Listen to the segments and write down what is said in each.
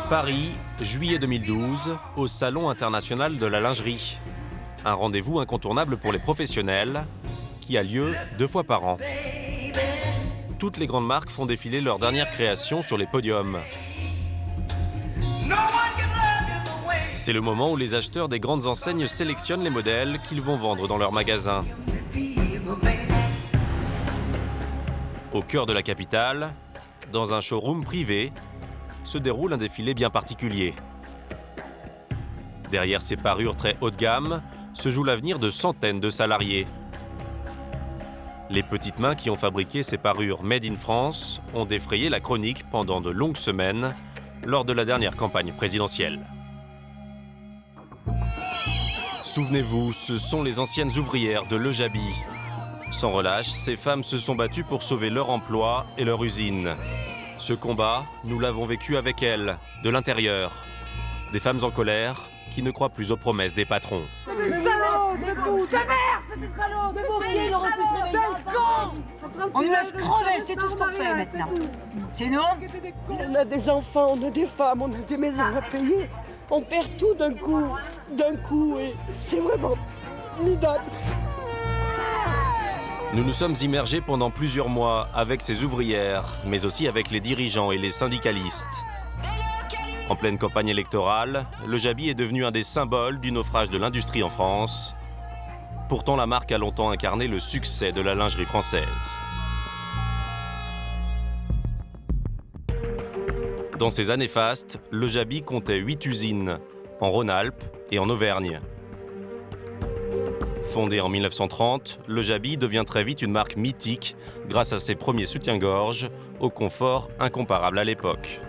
Paris, juillet 2012, au Salon international de la lingerie. Un rendez-vous incontournable pour les professionnels qui a lieu 2 fois par an. Toutes les grandes marques font défiler leurs dernières créations sur les podiums. C'est le moment où les acheteurs des grandes enseignes sélectionnent les modèles qu'ils vont vendre dans leurs magasins. Au cœur de la capitale, dans un showroom privé, se déroule un défilé bien particulier. Derrière ces parures très haut de gamme, se joue l'avenir de centaines de salariés. Les petites mains qui ont fabriqué ces parures Made in France ont défrayé la chronique pendant de longues semaines lors de la dernière campagne présidentielle. Souvenez-vous, ce sont les anciennes ouvrières de Le Jabi. Sans relâche, ces femmes se sont battues pour sauver leur emploi et leur usine. Ce combat, nous l'avons vécu avec elles, de l'intérieur. Des femmes en colère qui ne croient plus aux promesses des patrons. C'est des salauds, c'est tout. C'est merde, c'est des salauds. C'est pour qui il aurait pu se réveiller. C'est con. On nous laisse crever, c'est tout ce qu'on fait maintenant. C'est nous. On a des enfants, on a des femmes, on a des maisons à payer. On perd tout d'un coup, et c'est vraiment midable. Nous nous sommes immergés pendant plusieurs mois avec ces ouvrières, mais aussi avec les dirigeants et les syndicalistes. En pleine campagne électorale, Le Jabi est devenu un des symboles du naufrage de l'industrie en France. Pourtant, la marque a longtemps incarné le succès de la lingerie française. Dans ces années fastes, Le Jabi comptait 8 usines, en Rhône-Alpes et en Auvergne. Fondé en 1930, Le Jabi devient très vite une marque mythique grâce à ses premiers soutiens-gorge, au confort incomparable à l'époque.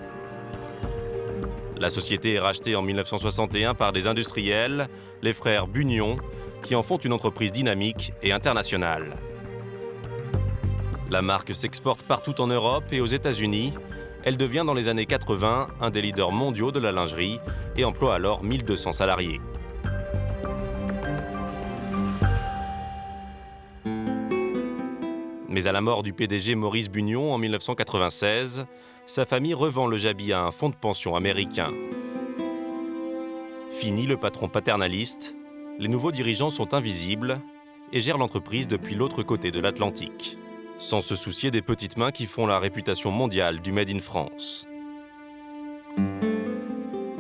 La société est rachetée en 1961 par des industriels, les frères Bunion, qui en font une entreprise dynamique et internationale. La marque s'exporte partout en Europe et aux États-Unis. Elle devient dans les années 80 un des leaders mondiaux de la lingerie et emploie alors 1200 salariés. Mais à la mort du PDG Maurice Bunion en 1996, sa famille revend Le Jabi à un fonds de pension américain. Fini le patron paternaliste, les nouveaux dirigeants sont invisibles et gèrent l'entreprise depuis l'autre côté de l'Atlantique, sans se soucier des petites mains qui font la réputation mondiale du Made in France.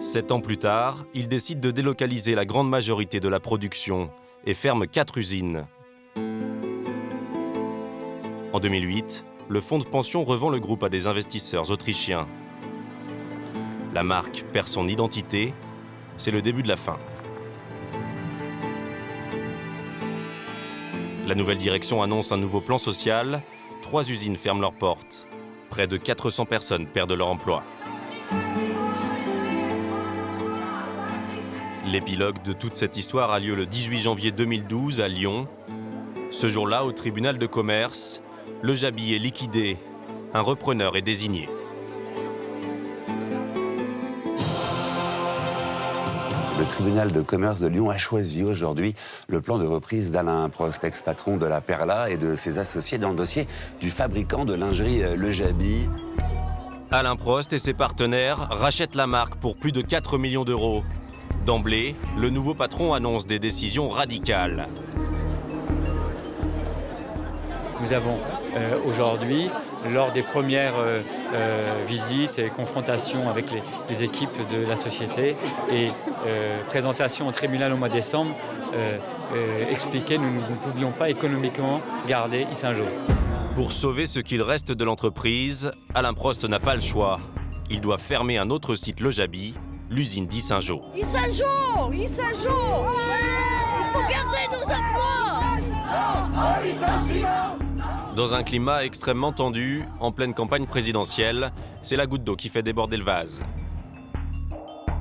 7 ans plus tard, ils décident de délocaliser la grande majorité de la production et ferment 4 usines. En 2008, le fonds de pension revend le groupe à des investisseurs autrichiens. La marque perd son identité, c'est le début de la fin. La nouvelle direction annonce un nouveau plan social, 3 usines ferment leurs portes. Près de 400 personnes perdent leur emploi. L'épilogue de toute cette histoire a lieu le 18 janvier 2012 à Lyon. Ce jour-là, au tribunal de commerce, Le Jabi est liquidé, un repreneur est désigné. Le tribunal de commerce de Lyon a choisi aujourd'hui le plan de reprise d'Alain Prost, ex-patron de la Perla et de ses associés dans le dossier du fabricant de lingerie Le Jabi. Alain Prost et ses partenaires rachètent la marque pour plus de 4 millions d'euros. D'emblée, le nouveau patron annonce des décisions radicales. Nous avons aujourd'hui, lors des premières visites et confrontations avec les équipes de la société et présentation au tribunal au mois de décembre, expliqué que nous ne pouvions pas économiquement garder Yssingeaux. Pour sauver ce qu'il reste de l'entreprise, Alain Prost n'a pas le choix. Il doit fermer un autre site Le Jabi, l'usine d'Yssingeaux. Yssingeaux, Yssingeaux. Il faut garder nos emplois. Dans un climat extrêmement tendu, en pleine campagne présidentielle, c'est la goutte d'eau qui fait déborder le vase.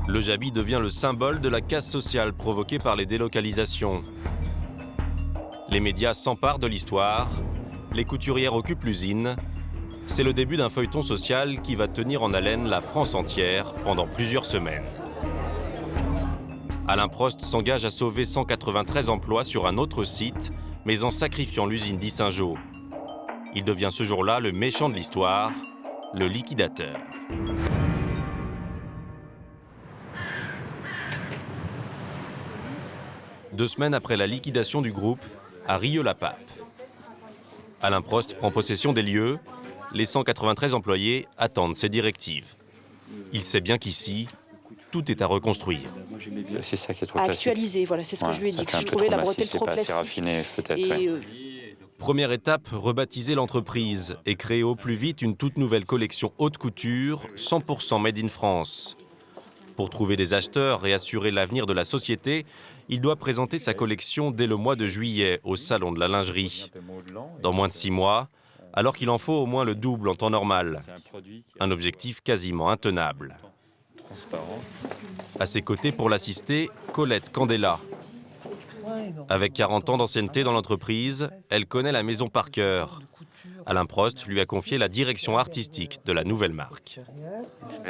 Le Jabi devient le symbole de la casse sociale provoquée par les délocalisations. Les médias s'emparent de l'histoire, les couturières occupent l'usine. C'est le début d'un feuilleton social qui va tenir en haleine la France entière pendant plusieurs semaines. Alain Prost s'engage à sauver 193 emplois sur un autre site, mais en sacrifiant l'usine d'Yssingeaux. Il devient ce jour-là le méchant de l'histoire, le liquidateur. 2 semaines après la liquidation du groupe, à Rieux-la-Pape. Alain Prost prend possession des lieux. Les 193 employés attendent ses directives. Il sait bien qu'ici, tout est à reconstruire. C'est ça qui est trop À classique. actualiser, voilà, c'est ce que je lui ai dit. Ça fait un Je peu trouvais trop la bretelle massif, c'est trop pas assez classique. raffiné peut-être. Et, ouais. Première étape, rebaptiser l'entreprise et créer au plus vite une toute nouvelle collection haute couture, 100% made in France. Pour trouver des acheteurs et assurer l'avenir de la société, il doit présenter sa collection dès le mois de juillet au Salon de la lingerie. Dans moins de 6 mois, alors qu'il en faut au moins le double en temps normal. Un objectif quasiment intenable. À ses côtés, pour l'assister, Colette Candela. Avec 40 ans d'ancienneté dans l'entreprise, elle connaît la maison par cœur. Alain Prost lui a confié la direction artistique de la nouvelle marque.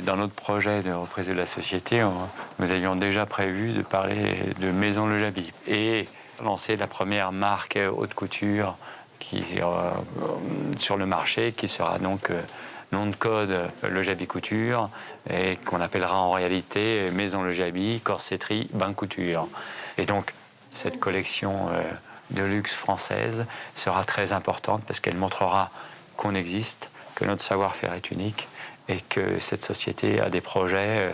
Dans notre projet de reprise de la société, nous avions déjà prévu de parler de Maison Le Jabi et lancer la première marque haute couture qui sur le marché, qui sera donc nom de code Le Jabi Couture et qu'on appellera en réalité Maison Le Jabi, corsetterie, bain couture. Et donc cette collection de luxe française sera très importante parce qu'elle montrera qu'on existe, que notre savoir-faire est unique et que cette société a des projets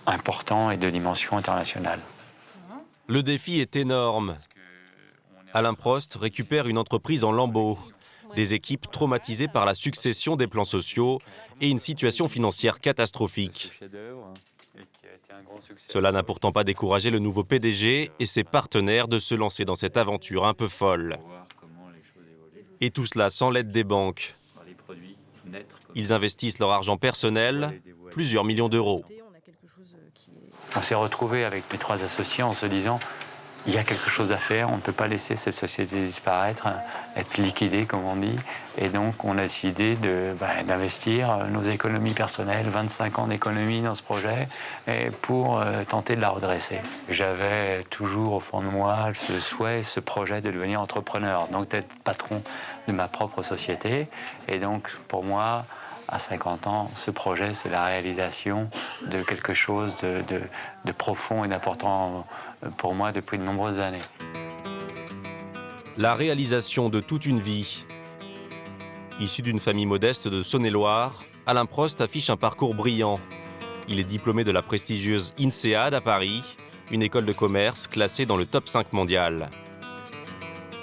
importants et de dimension internationale. Le défi est énorme. Alain Prost récupère une entreprise en lambeaux, des équipes traumatisées par la succession des plans sociaux et une situation financière catastrophique. Cela n'a pourtant pas découragé le nouveau PDG et ses partenaires de se lancer dans cette aventure un peu folle. Et tout cela sans l'aide des banques. Ils investissent leur argent personnel, plusieurs millions d'euros. On s'est retrouvés avec les 3 associés en se disant il y a quelque chose à faire, on ne peut pas laisser cette société disparaître, être liquidée comme on dit. Et donc on a décidé d'investir nos économies personnelles, 25 ans d'économie dans ce projet, pour tenter de la redresser. J'avais toujours au fond de moi ce souhait, ce projet de devenir entrepreneur, donc d'être patron de ma propre société. Et donc pour moi, à 50 ans, ce projet, c'est la réalisation de quelque chose de profond et d'important pour moi depuis de nombreuses années. La réalisation de toute une vie. Issu d'une famille modeste de Saône-et-Loire, Alain Prost affiche un parcours brillant. Il est diplômé de la prestigieuse INSEAD à Paris, une école de commerce classée dans le top 5 mondial.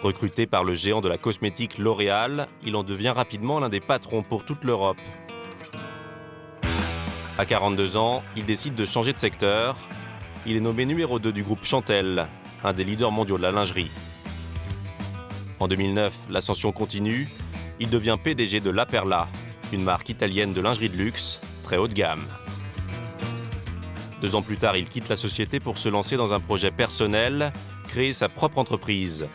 Recruté par le géant de la cosmétique L'Oréal, il en devient rapidement l'un des patrons pour toute l'Europe. À 42 ans, il décide de changer de secteur. Il est nommé numéro 2 du groupe Chantel, un des leaders mondiaux de la lingerie. En 2009, l'ascension continue. Il devient PDG de La Perla, une marque italienne de lingerie de luxe, très haut de gamme. 2 ans plus tard, il quitte la société pour se lancer dans un projet personnel, créer sa propre entreprise.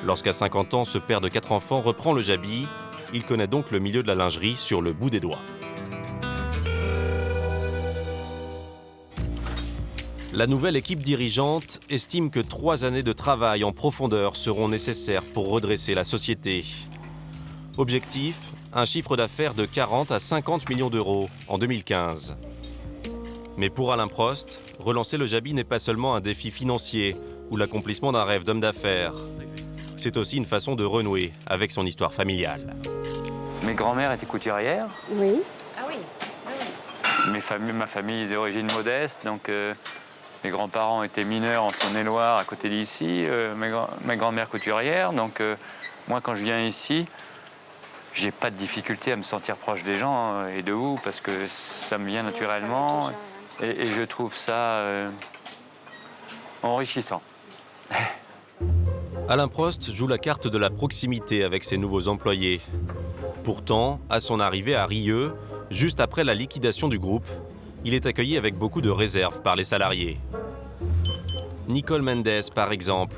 Lorsqu'à 50 ans, ce père de 4 enfants reprend le Jabi, il connaît donc le milieu de la lingerie sur le bout des doigts. La nouvelle équipe dirigeante estime que 3 années de travail en profondeur seront nécessaires pour redresser la société. Objectif, un chiffre d'affaires de 40 à 50 millions d'euros en 2015. Mais pour Alain Prost, relancer le Jabi n'est pas seulement un défi financier ou l'accomplissement d'un rêve d'homme d'affaires. C'est aussi une façon de renouer avec son histoire familiale. Mes grands-mères étaient couturières. Oui. Ah oui. Ma famille est d'origine modeste, donc mes grands-parents étaient mineurs en Saône-et-Loire, à côté d'ici. Ma grand-mère couturière, donc moi quand je viens ici, j'ai pas de difficulté à me sentir proche des gens et de vous, parce que ça me vient naturellement et je trouve ça enrichissant. Alain Prost joue la carte de la proximité avec ses nouveaux employés. Pourtant, à son arrivée à Rieux, juste après la liquidation du groupe, il est accueilli avec beaucoup de réserve par les salariés. Nicole Mendes, par exemple.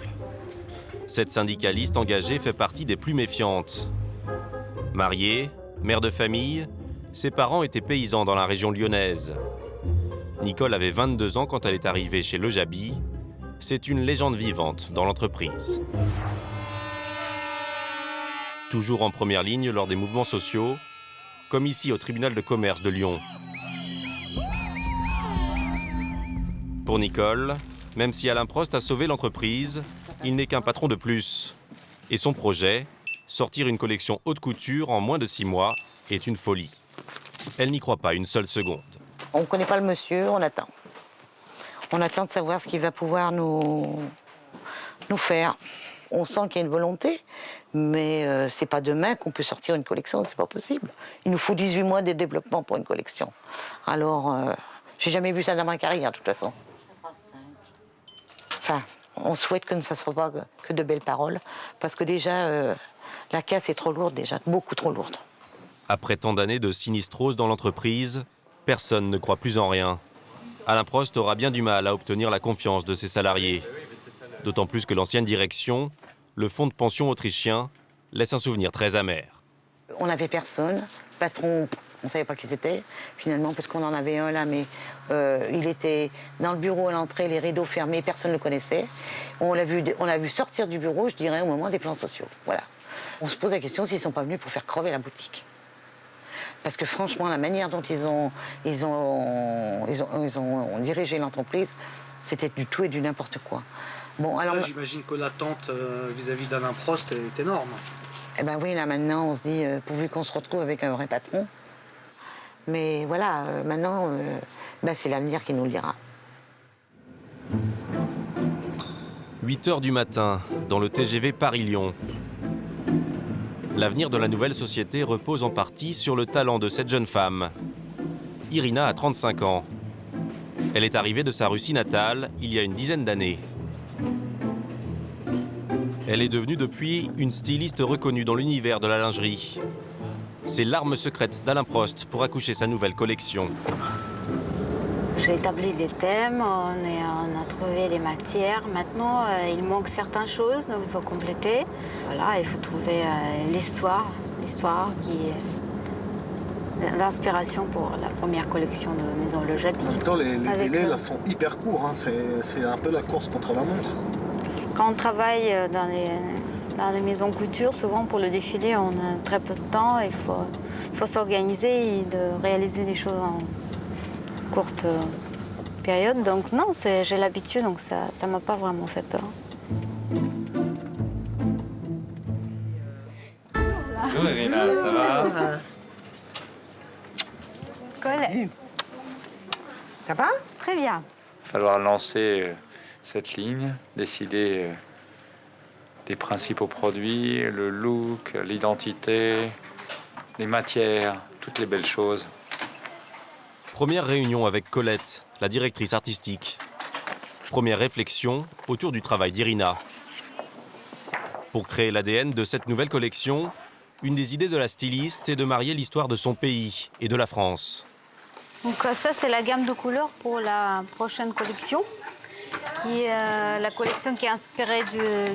Cette syndicaliste engagée fait partie des plus méfiantes. Mariée, mère de famille, ses parents étaient paysans dans la région lyonnaise. Nicole avait 22 ans quand elle est arrivée chez Le Jabi. C'est une légende vivante dans l'entreprise. Toujours en première ligne lors des mouvements sociaux, comme ici au tribunal de commerce de Lyon. Pour Nicole, Même si Alain Prost a sauvé l'entreprise, il n'est qu'un patron de plus. Et son projet, sortir une collection haute couture en moins de 6 mois, est une folie. Elle n'y croit pas une seule seconde. On ne connaît pas le monsieur, on attend. On attend de savoir ce qu'il va pouvoir nous faire. On sent qu'il y a une volonté, mais c'est pas demain qu'on peut sortir une collection, c'est pas possible. Il nous faut 18 mois de développement pour une collection. Alors, j'ai jamais vu ça dans ma carrière, de toute façon. Enfin, on souhaite que ça ne soit pas que de belles paroles, parce que déjà, la caisse est trop lourde, déjà, beaucoup trop lourde. Après tant d'années de sinistrose dans l'entreprise, personne ne croit plus en rien. Alain Prost aura bien du mal à obtenir la confiance de ses salariés. D'autant plus que l'ancienne direction, le fonds de pension autrichien, laisse un souvenir très amer. On n'avait personne. Le patron, on ne savait pas qui c'était, finalement, parce qu'on en avait un là, mais il était dans le bureau à l'entrée, les rideaux fermés, personne ne le connaissait. On l'a vu sortir du bureau, je dirais, au moment des plans sociaux. Voilà. On se pose la question s'ils ne sont pas venus pour faire crever la boutique. Parce que franchement, la manière dont ils ont dirigé l'entreprise, c'était du tout et du n'importe quoi. Bon, alors, j'imagine que l'attente vis-à-vis d'Alain Prost est énorme. Eh ben oui, là maintenant, on se dit, pourvu qu'on se retrouve avec un vrai patron. Mais voilà, maintenant, c'est l'avenir qui nous le dira. 8 h du matin, dans le TGV Paris-Lyon. L'avenir de la nouvelle société repose en partie sur le talent de cette jeune femme. Irina a 35 ans. Elle est arrivée de sa Russie natale il y a une dizaine d'années. Elle est devenue depuis une styliste reconnue dans l'univers de la lingerie. C'est l'arme secrète d'Alain Prost pour accoucher sa nouvelle collection. J'ai établi des thèmes, on a trouvé les matières. Maintenant, il manque certaines choses, donc il faut compléter. Voilà, il faut trouver l'histoire qui est l'inspiration pour la première collection de Maison Le Jaby. En même temps, les délais là, sont hyper courts. Hein. C'est un peu la course contre la montre. Quand on travaille dans les maisons couture, souvent pour le défilé, on a très peu de temps. Il faut s'organiser et de réaliser des choses en courte période. Donc non, j'ai l'habitude, donc ça ne m'a pas vraiment fait peur. Bonjour Irina, ça va? Colle. Ça va? Très bien. Il va falloir lancer cette ligne, décider des principaux produits, le look, l'identité, les matières, toutes les belles choses. Première réunion avec Colette, la directrice artistique. Première réflexion autour du travail d'Irina. Pour créer l'ADN de cette nouvelle collection, une des idées de la styliste est de marier l'histoire de son pays et de la France. Donc ça, c'est la gamme de couleurs pour la prochaine collection, qui est la collection qui est inspirée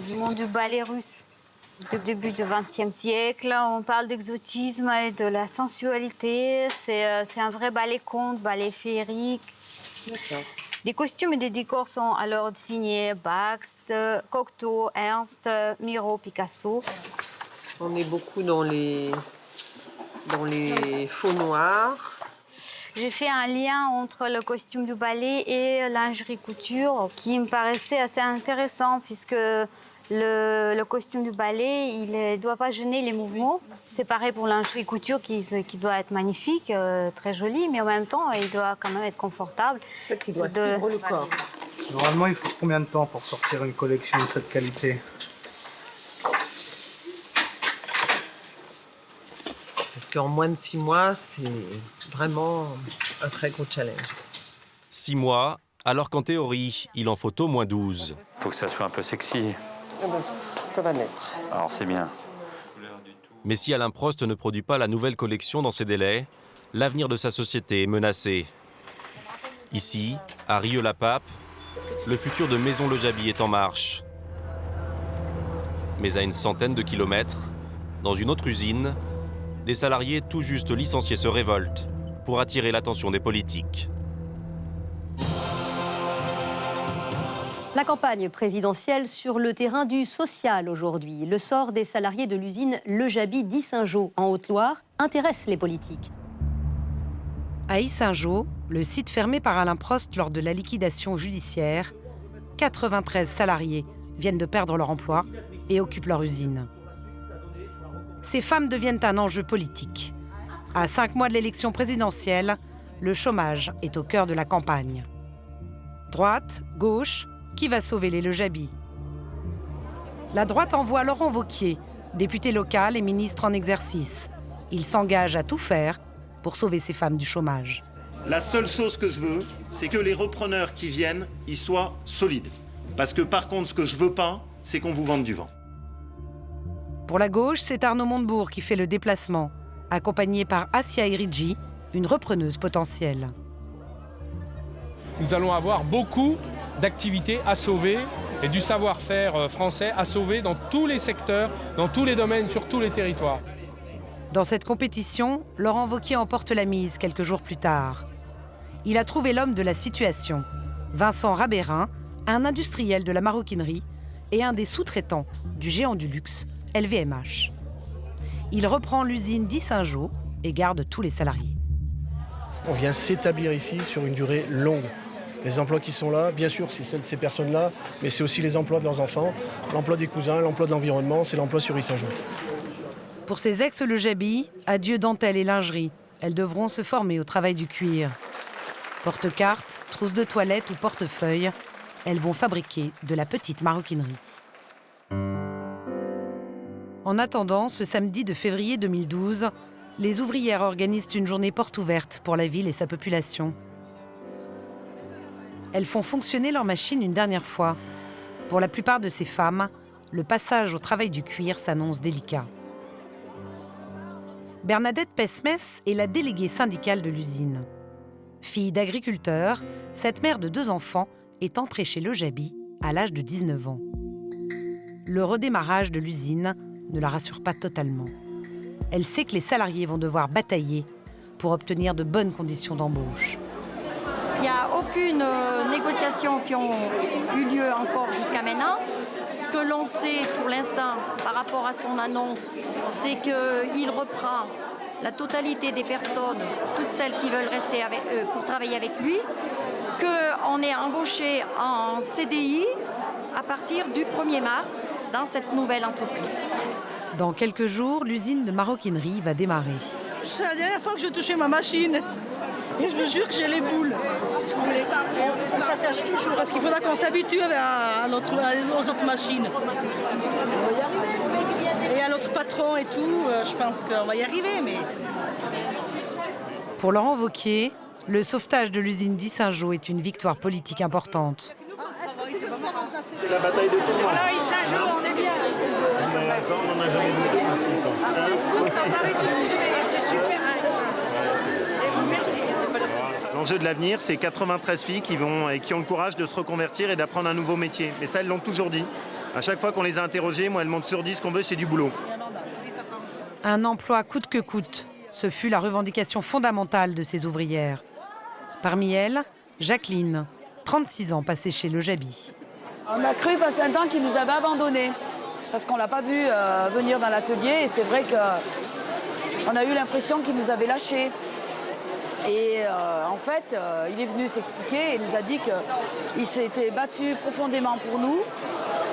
du monde du ballet russe. Du début du XXe siècle, on parle d'exotisme et de la sensualité. C'est un vrai ballet conte, ballet féerique. Les costumes et les décors sont alors signés Bakst, Cocteau, Ernst, Miro, Picasso. On est beaucoup dans les faux noirs. J'ai fait un lien entre le costume du ballet et lingerie couture qui me paraissait assez intéressant puisque le costume du ballet, il ne doit pas gêner les mouvements. C'est pareil pour lingerie couture qui doit être magnifique, très joli, mais en même temps, il doit quand même être confortable. En fait, il doit suivre le corps. Normalement, il faut combien de temps pour sortir une collection de cette qualité? Parce qu'en moins de 6 mois, c'est vraiment un très gros challenge. 6 mois, alors qu'en théorie, il en faut au moins 12. Il faut que ça soit un peu sexy. Ça va naître. Alors c'est bien. Mais si Alain Prost ne produit pas la nouvelle collection dans ces délais, l'avenir de sa société est menacé. Ici, à Rieux-la-Pape, le futur de Maison Le Jaby est en marche. Mais à une centaine de kilomètres, dans une autre usine, des salariés tout juste licenciés se révoltent pour attirer l'attention des politiques. La campagne présidentielle sur le terrain du social aujourd'hui. Le sort des salariés de l'usine Le Jaby d'Yssingeaux, en Haute-Loire, intéresse les politiques. À Yssingeaux, le site fermé par Alain Prost lors de la liquidation judiciaire, 93 salariés viennent de perdre leur emploi et occupent leur usine. Ces femmes deviennent un enjeu politique. À 5 mois de l'élection présidentielle, le chômage est au cœur de la campagne. Droite, gauche, qui va sauver les Lejaby? La droite envoie Laurent Wauquiez, député local et ministre en exercice. Il s'engage à tout faire pour sauver ces femmes du chômage. La seule chose que je veux, c'est que les repreneurs qui viennent, ils soient solides. Parce que par contre, ce que je veux pas, c'est qu'on vous vende du vent. Pour la gauche, c'est Arnaud Montebourg qui fait le déplacement, accompagné par Assia Erigji, une repreneuse potentielle. Nous allons avoir beaucoup d'activités à sauver et du savoir-faire français à sauver dans tous les secteurs, dans tous les domaines, sur tous les territoires. Dans cette compétition, Laurent Wauquiez emporte la mise quelques jours plus tard. Il a trouvé l'homme de la situation, Vincent Rabérin, un industriel de la maroquinerie et un des sous-traitants du géant du luxe, LVMH. Il reprend l'usine d'Yssingeaux et garde tous les salariés. On vient s'établir ici sur une durée longue. Les emplois qui sont là, bien sûr, c'est celles de ces personnes-là, mais c'est aussi les emplois de leurs enfants, l'emploi des cousins, l'emploi de l'environnement, c'est l'emploi sur Yssingeaux. Pour ces ex-Lejaby, adieu dentelle et lingerie. Elles devront se former au travail du cuir. Porte-cartes, trousses de toilette ou portefeuille, elles vont fabriquer de la petite maroquinerie. En attendant, ce samedi de février 2012, les ouvrières organisent une journée porte ouverte pour la ville et sa population. Elles font fonctionner leur machine une dernière fois. Pour la plupart de ces femmes, le passage au travail du cuir s'annonce délicat. Bernadette Pesmès est la déléguée syndicale de l'usine. Fille d'agriculteur, cette mère de 2 enfants est entrée chez Lejaby à l'âge de 19 ans. Le redémarrage de l'usine ne la rassure pas totalement. Elle sait que les salariés vont devoir batailler pour obtenir de bonnes conditions d'embauche. Il n'y a aucune négociation qui ont eu lieu encore jusqu'à maintenant. Ce que l'on sait pour l'instant par rapport à son annonce, c'est qu'il reprend la totalité des personnes, toutes celles qui veulent rester pour travailler avec lui, qu'on est embauché en CDI à partir du 1er mars dans cette nouvelle entreprise. Dans quelques jours, l'usine de maroquinerie va démarrer. C'est la dernière fois que je touchais ma machine. Et je vous jure que j'ai les boules. Si vous voulez. On s'attache toujours parce qu'il faudra qu'on s'habitue aux autres machines. On va y arriver. Et à l'autre patron et tout, je pense qu'on va y arriver. Mais... Pour Laurent Wauquiez, le sauvetage de l'usine d'Yssingeaux est une victoire politique importante. La bataille de tout. Voilà, Yssingeaux, on est bien. On n'en a jamais vu de C'est super. L'enjeu de l'avenir, c'est 93 filles qui ont le courage de se reconvertir et d'apprendre un nouveau métier. Mais ça, elles l'ont toujours dit. À chaque fois qu'on les a interrogées, moi, elles m'ont toujours dit ce qu'on veut, c'est du boulot. Un emploi coûte que coûte, ce fut la revendication fondamentale de ces ouvrières. Parmi elles, Jacqueline, 36 ans, passée chez Lejaby. On a cru passer un temps qu'il nous avait abandonnés. Parce qu'on ne l'a pas vu venir dans l'atelier. Et c'est vrai qu'on a eu l'impression qu'il nous avait lâchés. Et en fait, il est venu s'expliquer et nous a dit qu'il s'était battu profondément pour nous.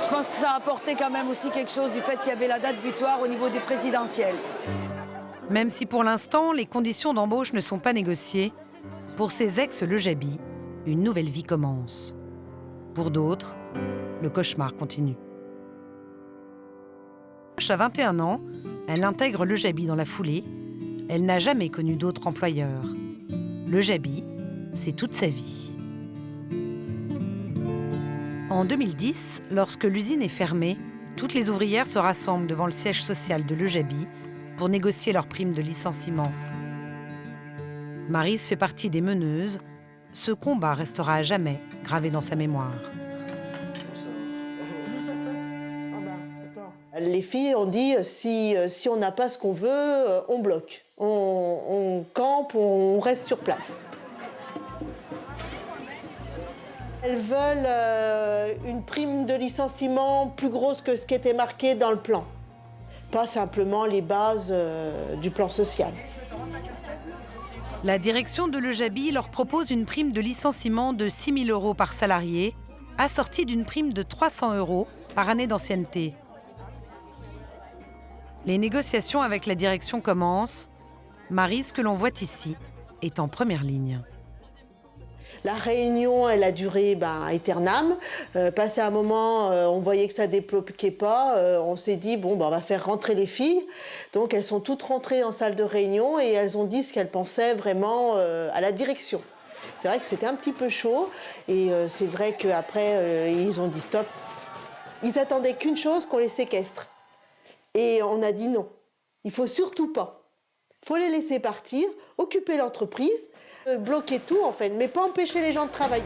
Je pense que ça a apporté quand même aussi quelque chose du fait qu'il y avait la date butoir au niveau des présidentielles. Même si pour l'instant, les conditions d'embauche ne sont pas négociées, pour ces ex-Lejaby, une nouvelle vie commence. Pour d'autres, le cauchemar continue. À 21 ans, elle intègre Lejaby dans la foulée. Elle n'a jamais connu d'autre employeur. Lejaby, c'est toute sa vie. En 2010, lorsque l'usine est fermée, toutes les ouvrières se rassemblent devant le siège social de Lejaby pour négocier leur prime de licenciement. Maryse fait partie des meneuses. Ce combat restera à jamais gravé dans sa mémoire. Les filles ont dit si on n'a pas ce qu'on veut, on bloque. On campe, on reste sur place. Elles veulent une prime de licenciement plus grosse que ce qui était marqué dans le plan. Pas simplement les bases du plan social. La direction de Lejaby leur propose une prime de licenciement de 6 000 € par salarié, assortie d'une prime de 300 € par année d'ancienneté. Les négociations avec la direction commencent. Maryse, que l'on voit ici, est en première ligne. La réunion, elle a duré éternam. Passé un moment, on voyait que ça ne débloquait pas. On s'est dit, on va faire rentrer les filles. Donc elles sont toutes rentrées en salle de réunion et elles ont dit ce qu'elles pensaient vraiment à la direction. C'est vrai que c'était un petit peu chaud et c'est vrai qu'après, ils ont dit stop. Ils attendaient qu'une chose, qu'on les séquestre. Et on a dit non, il ne faut surtout pas. Il faut les laisser partir, occuper l'entreprise, bloquer tout en fait, mais pas empêcher les gens de travailler.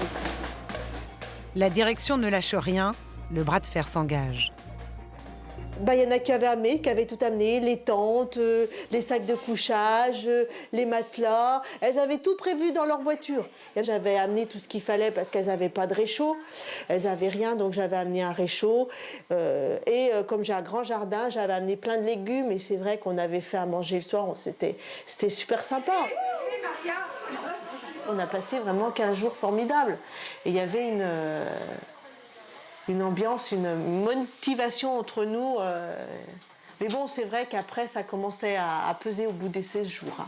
La direction ne lâche rien, le bras de fer s'engage. Il y en a qui avaient tout amené, les tentes, les sacs de couchage, les matelas. Elles avaient tout prévu dans leur voiture. J'avais amené tout ce qu'il fallait parce qu'elles n'avaient pas de réchaud. Elles n'avaient rien, donc j'avais amené un réchaud. Comme j'ai un grand jardin, j'avais amené plein de légumes. Et c'est vrai qu'on avait fait à manger le soir. C'était super sympa. On a passé vraiment 15 jours formidables. Et il y avait une ambiance, une motivation entre nous. Mais bon, c'est vrai qu'après, ça commençait à peser au bout des 16 jours.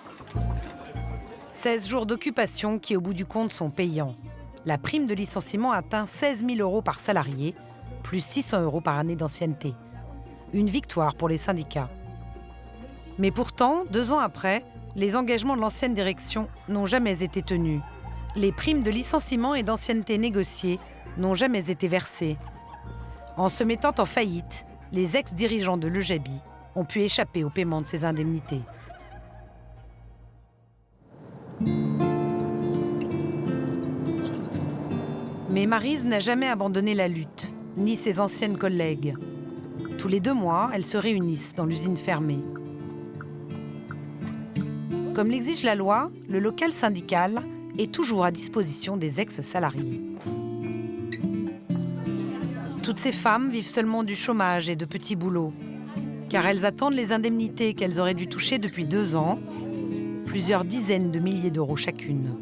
16 jours d'occupation qui, au bout du compte, sont payants. La prime de licenciement atteint 16 000 € par salarié, plus 600 € par année d'ancienneté. Une victoire pour les syndicats. Mais pourtant, 2 ans après, les engagements de l'ancienne direction n'ont jamais été tenus. Les primes de licenciement et d'ancienneté négociées n'ont jamais été versées. En se mettant en faillite, les ex-dirigeants de l'EJABI ont pu échapper au paiement de ces indemnités. Mais Maryse n'a jamais abandonné la lutte, ni ses anciennes collègues. Tous les 2 mois, elles se réunissent dans l'usine fermée. Comme l'exige la loi, le local syndical est toujours à disposition des ex-salariés. Toutes ces femmes vivent seulement du chômage et de petits boulots, car elles attendent les indemnités qu'elles auraient dû toucher depuis 2 ans, plusieurs dizaines de milliers d'euros chacune.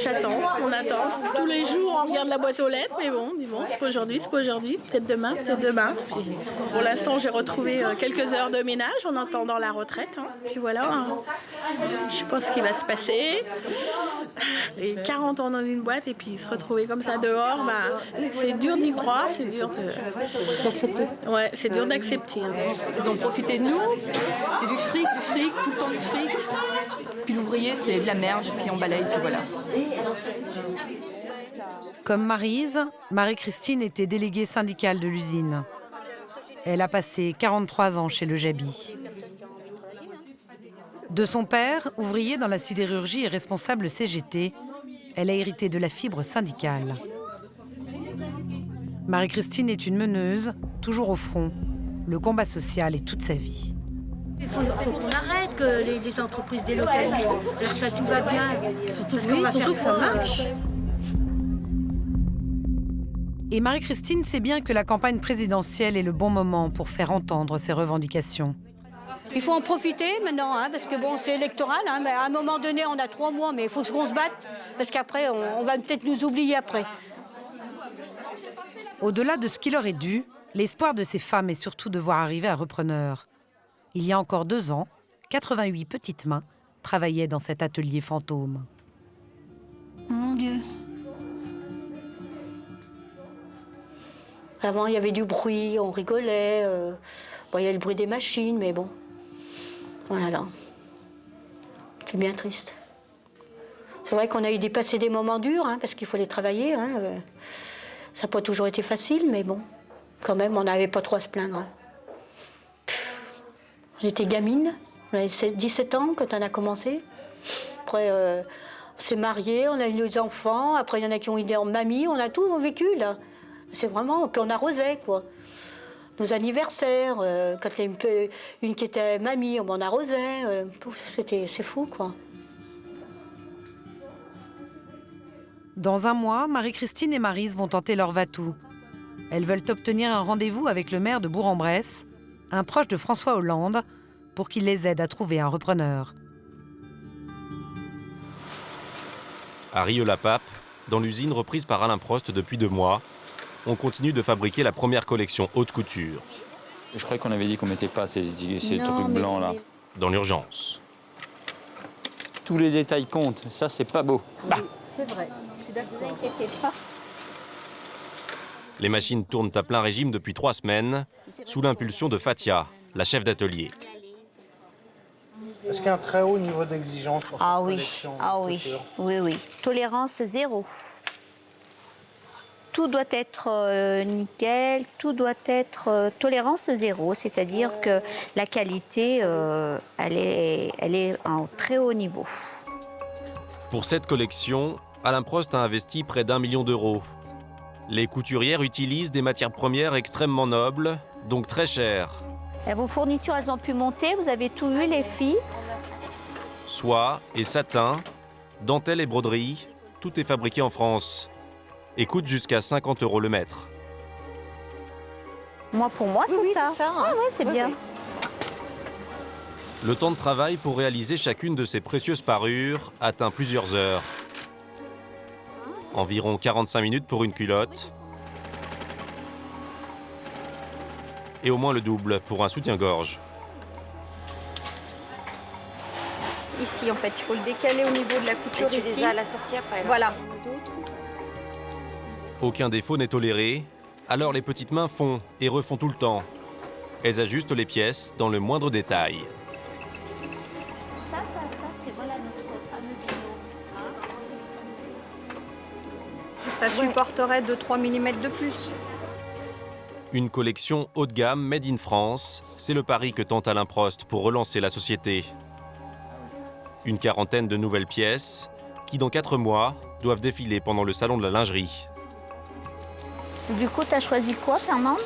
J'attends, on attend. Tous les jours, on regarde la boîte aux lettres, mais bon, c'est pas aujourd'hui, peut-être demain, Puis, pour l'instant, j'ai retrouvé quelques heures de ménage en attendant la retraite. Puis voilà, je sais pas ce qui va se passer. Et 40 ans dans une boîte et puis se retrouver comme ça dehors, c'est dur d'y croire, c'est dur d'accepter. Ouais, c'est dur d'accepter. Ils ont profité de nous, c'est du fric, tout le temps du fric. Puis l'ouvrier, c'est de la merde, puis on balaye, puis voilà. Comme Maryse, Marie-Christine était déléguée syndicale de l'usine. Elle a passé 43 ans chez l'EJABI. De son père, ouvrier dans la sidérurgie et responsable CGT, elle a hérité de la fibre syndicale. Marie-Christine est une meneuse, toujours au front. Le combat social est toute sa vie. Il faut qu'on arrête que les entreprises délocalisent. Alors que ça tout va bien. Surtout que ça marche. Et Marie-Christine sait bien que la campagne présidentielle est le bon moment pour faire entendre ses revendications. Il faut en profiter maintenant, parce que c'est électoral. Mais à un moment donné, on a 3 mois, mais il faut qu'on se batte, parce qu'après, on va peut-être nous oublier après. Au-delà de ce qui leur est dû, l'espoir de ces femmes est surtout de voir arriver un repreneur. Il y a encore 2 ans, 88 petites mains travaillaient dans cet atelier fantôme. Mon Dieu. Avant, il y avait du bruit, on rigolait. Il y a le bruit des machines, mais bon. Voilà. C'est bien triste. C'est vrai qu'on a eu passé des moments durs, parce qu'il fallait travailler. Ça n'a pas toujours été facile, mais bon. Quand même, on n'avait pas trop à se plaindre. On était gamine, on avait 17 ans quand on a commencé. Après, on s'est mariés, on a eu nos enfants. Après, il y en a qui ont eu des mamies, on a tout vécu, là. C'est vraiment... Puis on arrosait, quoi. Nos anniversaires, quand il y a une qui était mamie, on arrosait. C'est fou, quoi. Dans 1 mois, Marie-Christine et Maryse vont tenter leur va-tout. Elles veulent obtenir un rendez-vous avec le maire de Bourg-en-Bresse, un proche de François Hollande, pour qu'il les aide à trouver un repreneur. À Rieux-la-Pape, dans l'usine reprise par Alain Prost depuis 2 mois, on continue de fabriquer la première collection haute couture. Je croyais qu'on avait dit qu'on mettait pas ces trucs blancs là. Dans l'urgence. Tous les détails comptent, ça c'est pas beau. Bah. C'est vrai, je suis d'accord. Ne vous inquiétez pas. Les machines tournent à plein régime depuis 3 semaines, sous l'impulsion de Fatia, la chef d'atelier. Est-ce qu'il y a un très haut niveau d'exigence pour cette collection couture ? Oui. Tolérance 0. Tout doit être nickel, tout doit être tolérance 0, c'est-à-dire que la qualité, elle est en très haut niveau. Pour cette collection, Alain Prost a investi près d'1 million d'euros. Les couturières utilisent des matières premières extrêmement nobles, donc très chères. Et vos fournitures, elles ont pu monter, vous avez tout eu les filles. Soie et satin, dentelle et broderie, tout est fabriqué en France et coûte jusqu'à 50 € le mètre. Pour moi, c'est ça. Ah ouais, c'est bien. Le temps de travail pour réaliser chacune de ces précieuses parures atteint plusieurs heures. Environ 45 minutes pour une culotte et au moins le double pour un soutien-gorge. Ici, en fait, il faut le décaler au niveau de la couture Et tu ici. les as à la sortie après. Voilà. Aucun défaut n'est toléré, alors les petites mains font et refont tout le temps. Elles ajustent les pièces dans le moindre détail. Ça, c'est voilà notre fameux binôme. Ça supporterait 2-3 mm de plus. Une collection haut de gamme made in France, c'est le pari que tente Alain Prost pour relancer la société. Une quarantaine de nouvelles pièces qui, dans 4 mois, doivent défiler pendant le salon de la lingerie. Du coup, tu as choisi quoi, Fernande?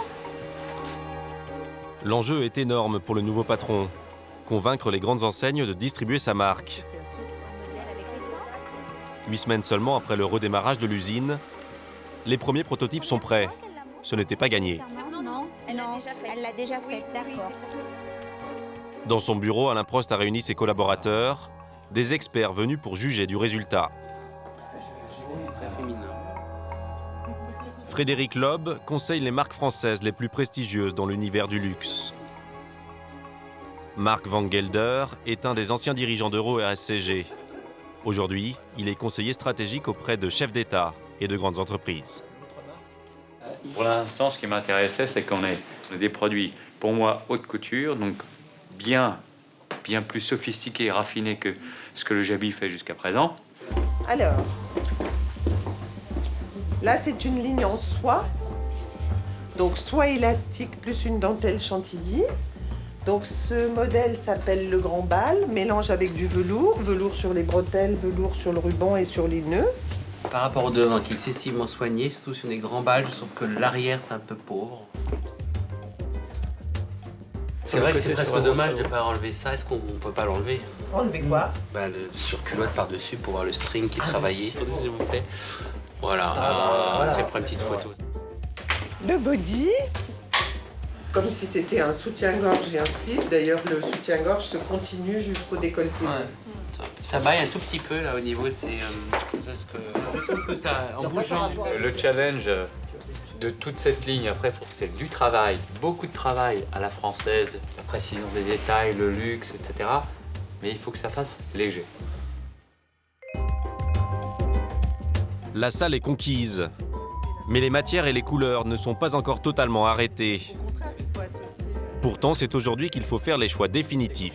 L'enjeu est énorme pour le nouveau patron. Convaincre les grandes enseignes de distribuer sa marque. 8 semaines seulement après le redémarrage de l'usine, les premiers prototypes sont prêts. Ce n'était pas gagné. Non, elle l'a déjà faite, d'accord. Dans son bureau, Alain Prost a réuni ses collaborateurs, des experts venus pour juger du résultat. Frédéric Loeb conseille les marques françaises les plus prestigieuses dans l'univers du luxe. Marc Van Gelder est un des anciens dirigeants d'Euro et RSCG. Aujourd'hui, il est conseiller stratégique auprès de chefs d'État et de grandes entreprises. Pour l'instant, ce qui m'intéressait, c'est qu'on ait des produits, pour moi, haute couture, donc bien plus sophistiqués et raffinés que ce que le Jabi fait jusqu'à présent. Alors, là, c'est une ligne en soie. Donc, soie élastique plus une dentelle chantilly. Donc, ce modèle s'appelle le grand bal, mélange avec du velours, velours sur les bretelles, velours sur le ruban et sur les nœuds. Par rapport au devant, qui est excessivement soigné, surtout sur les grands balles, je trouve que l'arrière est un peu pauvre. C'est vrai que c'est presque dommage de ne pas enlever ça. Est-ce qu'on ne peut pas l'enlever? Enlever quoi? Le surculotte par-dessus pour voir le string qui est travaillé. S'il vous plaît. Voilà, voilà. c'est pour une petite photo. Le body, comme si c'était un soutien-gorge et un slip. D'ailleurs, le soutien-gorge se continue jusqu'au décolleté. Ouais. Ça baille un tout petit peu là au niveau, c'est ce que je trouve que ça en bougeant. Le challenge de toute cette ligne, après, c'est du travail, beaucoup de travail à la française, la précision des détails, le luxe, etc. Mais il faut que ça fasse léger. La salle est conquise, mais les matières et les couleurs ne sont pas encore totalement arrêtées. Pourtant, c'est aujourd'hui qu'il faut faire les choix définitifs.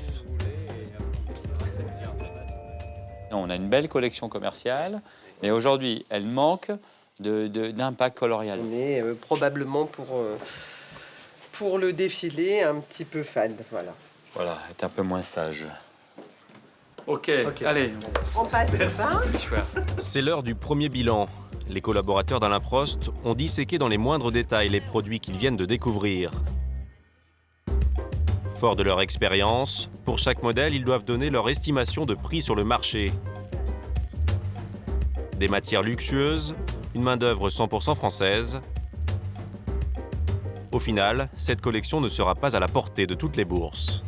On a une belle collection commerciale, mais aujourd'hui, elle manque d'impact colorial. On est probablement pour le défilé un petit peu fade, voilà. Voilà, être un peu moins sage. Ok, allez. On passe le bain. C'est l'heure du premier bilan. Les collaborateurs d'Alain Prost ont disséqué dans les moindres détails les produits qu'ils viennent de découvrir. Forts de leur expérience, pour chaque modèle, ils doivent donner leur estimation de prix sur le marché. Des matières luxueuses, une main-d'œuvre 100% française. Au final, cette collection ne sera pas à la portée de toutes les bourses.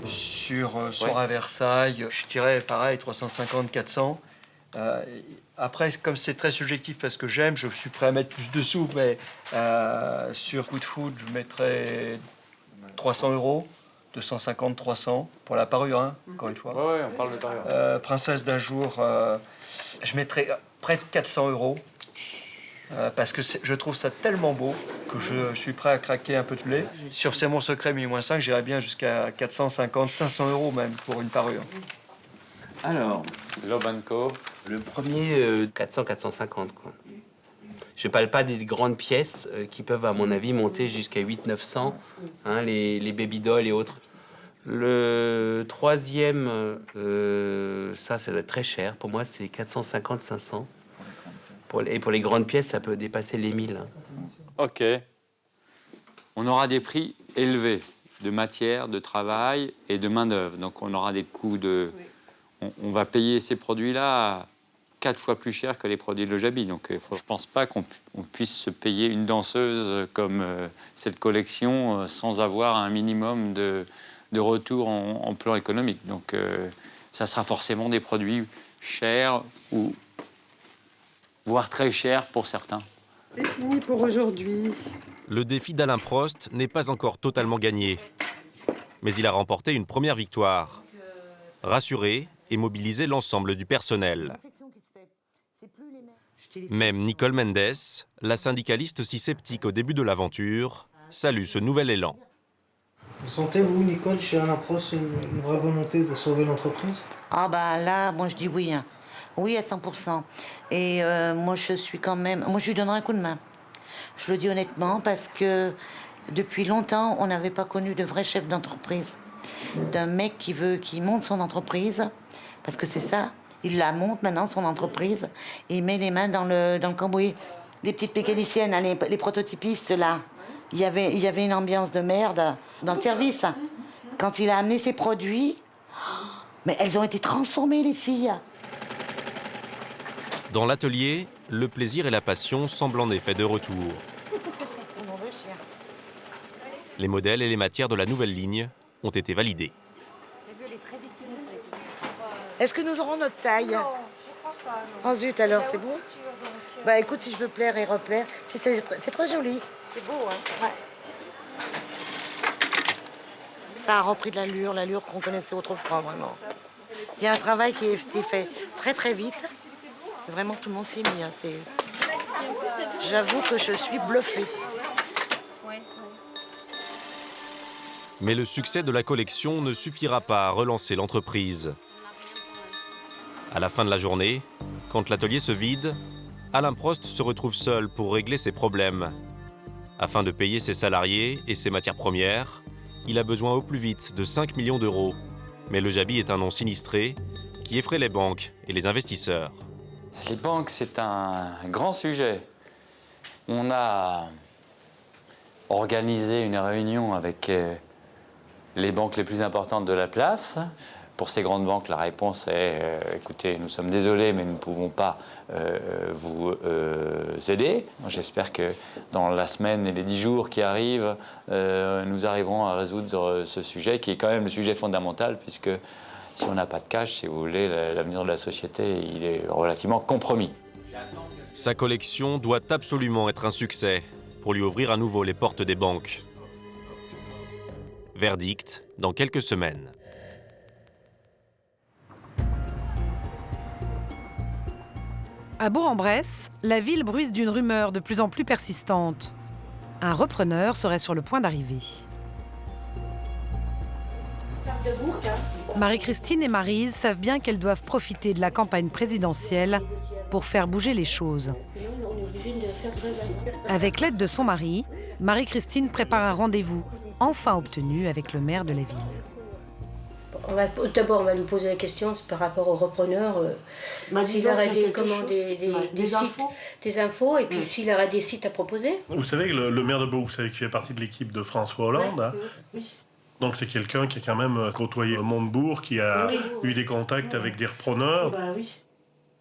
Sur à Versailles, je dirais pareil, 350, 400. Après, comme c'est très subjectif parce que j'aime, je suis prêt à mettre plus de sous, mais sur Good Food, je mettrais 300 €, 250, 300 pour la parure, hein, encore une fois. Ouais, on parle de parure. Princesse d'un jour, je mettrais près de 400 €. Parce que je trouve ça tellement beau que je suis prêt à craquer un peu de blé. Sur C'est mon secret 1000-5, j'irais bien jusqu'à 450, 500 € même pour une parure. Alors, Lobanco. Le premier, 400-450, quoi. Je ne parle pas des grandes pièces qui peuvent, à mon avis, monter jusqu'à 800-900, hein, les baby dolls et autres. Le troisième, ça doit être très cher. Pour moi, c'est 450-500. Et pour les grandes pièces, ça peut dépasser les 1000. OK. On aura des prix élevés de matière, de travail et de main-d'œuvre. Donc, on aura des coûts de... On va payer ces produits-là 4 fois plus cher que les produits de Lojabi. Donc, je ne pense pas qu'on puisse se payer une danseuse comme cette collection sans avoir un minimum de retour en plan économique. Donc, ça sera forcément des produits chers ou voire très chers pour certains. C'est fini pour aujourd'hui. Le défi d'Alain Prost n'est pas encore totalement gagné. Mais il a remporté une première victoire. Rassurer et mobiliser l'ensemble du personnel. Même Nicole Mendes, la syndicaliste si sceptique au début de l'aventure, salue ce nouvel élan. Vous sentez-vous, Nicole, chez Alain Prost, une vraie volonté de sauver l'entreprise? Ah bah là, moi je dis oui. Hein. Oui à 100%. Et moi je suis quand même... Moi je lui donnerai un coup de main. Je le dis honnêtement parce que depuis longtemps, on n'avait pas connu de vrai chef d'entreprise. D'un mec qui monte son entreprise, parce que c'est ça, il la monte maintenant, son entreprise, et il met les mains dans le cambouis. Les petites mécaniciennes, hein, les prototypistes, là, il y avait une ambiance de merde dans le service. Quand il a amené ses produits, mais elles ont été transformées, les filles. Dans l'atelier, le plaisir et la passion semblent en effet de retour. Les modèles et les matières de la nouvelle ligne ont été validés. Est-ce que nous aurons notre taille? Oh zut, alors c'est bon? Bah écoute, si je veux plaire et replaire, c'est très joli. C'est beau, hein? Ouais. Ça a repris de l'allure qu'on connaissait autrefois, vraiment. Il y a un travail qui a été fait très très vite. Vraiment, tout le monde s'y est mis. Hein. J'avoue que je suis bluffée. Mais le succès de la collection ne suffira pas à relancer l'entreprise. À la fin de la journée, quand l'atelier se vide, Alain Prost se retrouve seul pour régler ses problèmes. Afin de payer ses salariés et ses matières premières, il a besoin au plus vite de 5 millions d'euros. Mais Lojabi est un nom sinistré qui effraie les banques et les investisseurs. Les banques, c'est un grand sujet. On a organisé une réunion avec les banques les plus importantes de la place. Pour ces grandes banques, la réponse est écoutez, nous sommes désolés, mais nous ne pouvons pas vous aider. J'espère que dans la semaine et les 10 jours qui arrivent, nous arriverons à résoudre ce sujet, qui est quand même le sujet fondamental, puisque si on n'a pas de cash, si vous voulez, l'avenir de la société, il est relativement compromis. Sa collection doit absolument être un succès pour lui ouvrir à nouveau les portes des banques. Verdict dans quelques semaines. À Bourg-en-Bresse, la ville bruise d'une rumeur de plus en plus persistante. Un repreneur serait sur le point d'arriver. Marie-Christine et Maryse savent bien qu'elles doivent profiter de la campagne présidentielle pour faire bouger les choses. Avec l'aide de son mari, Marie-Christine prépare un rendez-vous enfin obtenu avec le maire de la ville. D'abord, on va lui poser la question par rapport aux repreneurs, s'il aurait des infos, et puis s'il aurait des sites à proposer. Vous savez que le maire de Bourg, vous savez qu'il fait partie de l'équipe de François Hollande. Ouais. Hein. Oui. Donc c'est quelqu'un qui a quand même côtoyé le monde Bourg, qui a eu des contacts avec des repreneurs. Bah oui.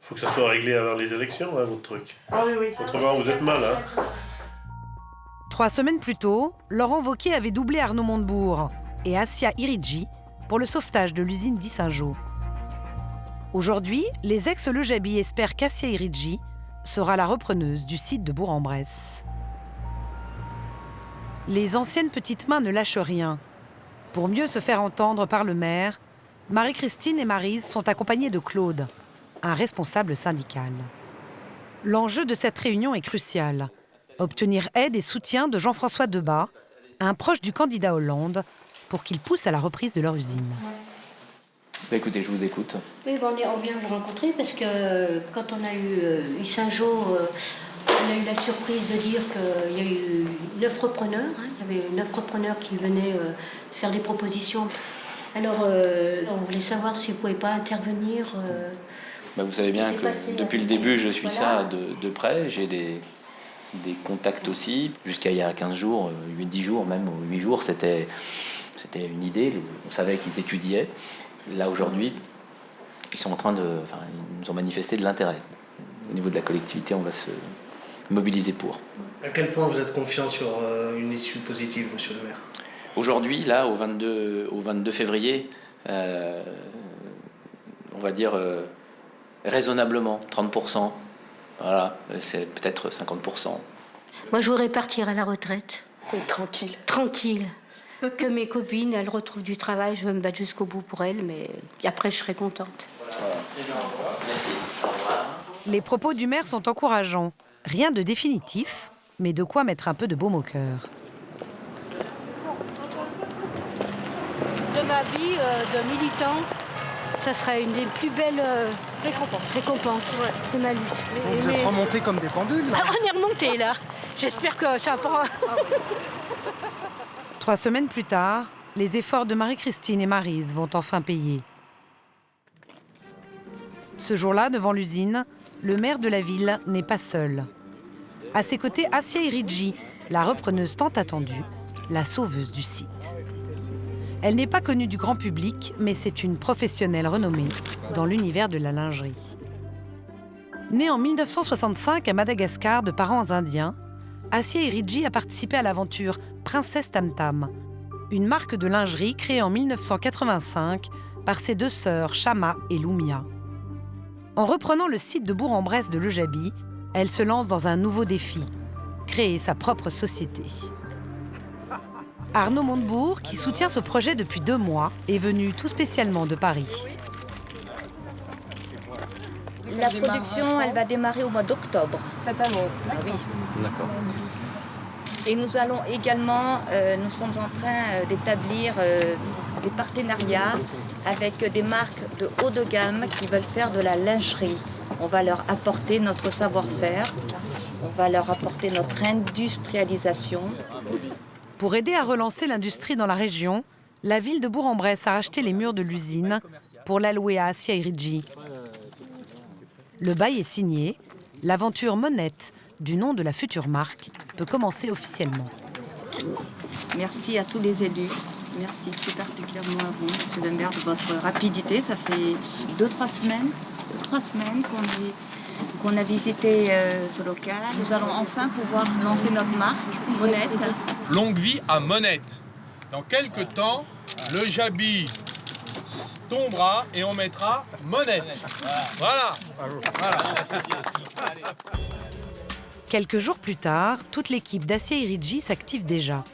Il faut que ça soit réglé avant les élections, hein, votre truc. Ah oui, oui. Autrement, vous êtes mal, hein. 3 semaines plus tôt, Laurent Wauquiez avait doublé Arnaud Montebourg et Assia Iridji pour le sauvetage de l'usine d'Issingeaux. Aujourd'hui, les ex-Le Jabi espèrent qu'Assia Iridji sera la repreneuse du site de Bourg-en-Bresse. Les anciennes petites mains ne lâchent rien. Pour mieux se faire entendre par le maire, Marie-Christine et Maryse sont accompagnées de Claude, un responsable syndical. L'enjeu de cette réunion est crucial. Obtenir aide et soutien de Jean-François Debat, un proche du candidat Hollande, pour qu'il pousse à la reprise de leur usine. Écoutez, je vous écoute. Oui, on vient vous rencontrer parce que quand on a eu Saint-Jean, on a eu la surprise de dire qu'il y a eu 9 repreneurs. Il y avait 9 repreneurs qui venaient faire des propositions. Alors, on voulait savoir si vous ne pouviez pas intervenir. Vous savez bien que depuis le début, je suis ça de près. J'ai des contacts aussi. Jusqu'à il y a 15 jours, 10 jours, même 8 jours, c'était une idée. On savait qu'ils étudiaient. Là, aujourd'hui, ils nous ont manifesté de l'intérêt. Au niveau de la collectivité, on va se mobiliser pour. À quel point vous êtes confiant sur une issue positive, monsieur le maire? Aujourd'hui, là, au 22 février, on va dire raisonnablement, 30%. Voilà, c'est peut-être 50%. Moi, je voudrais partir à la retraite. Oui, tranquille. Tranquille. Que mes copines, elles retrouvent du travail, je vais me battre jusqu'au bout pour elles, mais après, je serai contente. Voilà. Merci. Au revoir. Les propos du maire sont encourageants. Rien de définitif, mais de quoi mettre un peu de baume au cœur. De ma vie de militante, ça serait une des plus belles récompenses de ma lutte. Vous êtes remontés comme des pendules, là. On est remontés, là. J'espère que ça va. 3 semaines plus tard, les efforts de Marie-Christine et Maryse vont enfin payer. Ce jour-là, devant l'usine, le maire de la ville n'est pas seul. À ses côtés, Assia Iridji, la repreneuse tant attendue, la sauveuse du site. Elle n'est pas connue du grand public, mais c'est une professionnelle renommée dans l'univers de la lingerie. Née en 1965 à Madagascar de parents indiens, Assia Iridji a participé à l'aventure Princesse Tam Tam, une marque de lingerie créée en 1985 par ses 2 sœurs Chama et Lumia. En reprenant le site de Bourg-en-Bresse de Le Jabi, elle se lance dans un nouveau défi, créer sa propre société. Arnaud Montebourg, qui soutient ce projet depuis 2 mois, est venu tout spécialement de Paris. La production, elle va démarrer au mois d'octobre. Cette année. Ah oui. D'accord. Et nous allons également, nous sommes en train d'établir des partenariats avec des marques de haut de gamme qui veulent faire de la lingerie. On va leur apporter notre savoir-faire, on va leur apporter notre industrialisation. Pour aider à relancer l'industrie dans la région, la ville de Bourg-en-Bresse a racheté les murs de l'usine pour l'allouer à Assia Iridji. Le bail est signé, l'aventure Monette, du nom de la future marque, peut commencer officiellement. Merci à tous les élus. Merci tout particulièrement à vous, monsieur le maire, de votre rapidité. Ça fait 3 semaines qu'on a visité ce local. Nous allons enfin pouvoir lancer notre marque, Monette. Longue vie à Monette. Dans quelques temps, Le Jabi tombera et on mettra Monette. Voilà. Quelques jours plus tard, toute l'équipe d'Assia Iridji s'active déjà.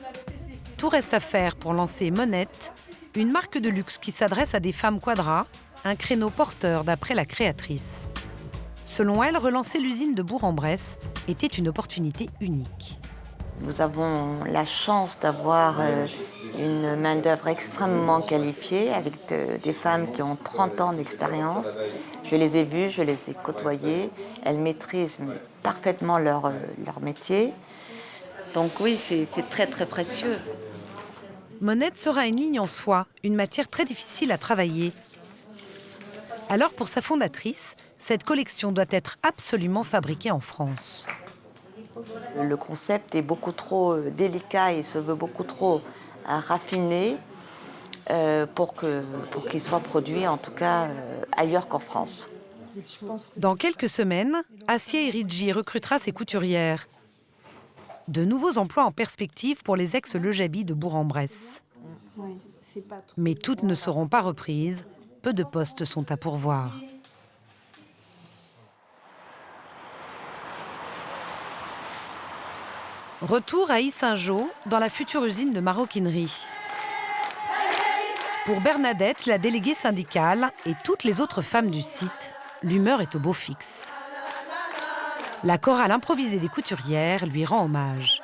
Tout reste à faire pour lancer Monette, une marque de luxe qui s'adresse à des femmes quadras, un créneau porteur d'après la créatrice. Selon elle, relancer l'usine de Bourg-en-Bresse était une opportunité unique. Nous avons la chance d'avoir une main-d'œuvre extrêmement qualifiée, avec des femmes qui ont 30 ans d'expérience. Je les ai vues, je les ai côtoyées. Elles maîtrisent parfaitement leur métier. Donc oui, c'est très très précieux. Monette sera une ligne en soie, une matière très difficile à travailler. Alors pour sa fondatrice, cette collection doit être absolument fabriquée en France. Le concept est beaucoup trop délicat et se veut beaucoup trop raffiné pour qu'il soit produit, en tout cas, ailleurs qu'en France. Dans quelques semaines, Assia Iridji recrutera ses couturières. De nouveaux emplois en perspective pour les ex-Le Jabi de Bourg-en-Bresse. Mais toutes ne seront pas reprises. Peu de postes sont à pourvoir. Retour à Yssingeaux, dans la future usine de maroquinerie. Pour Bernadette, la déléguée syndicale et toutes les autres femmes du site, l'humeur est au beau fixe. La chorale improvisée des couturières lui rend hommage.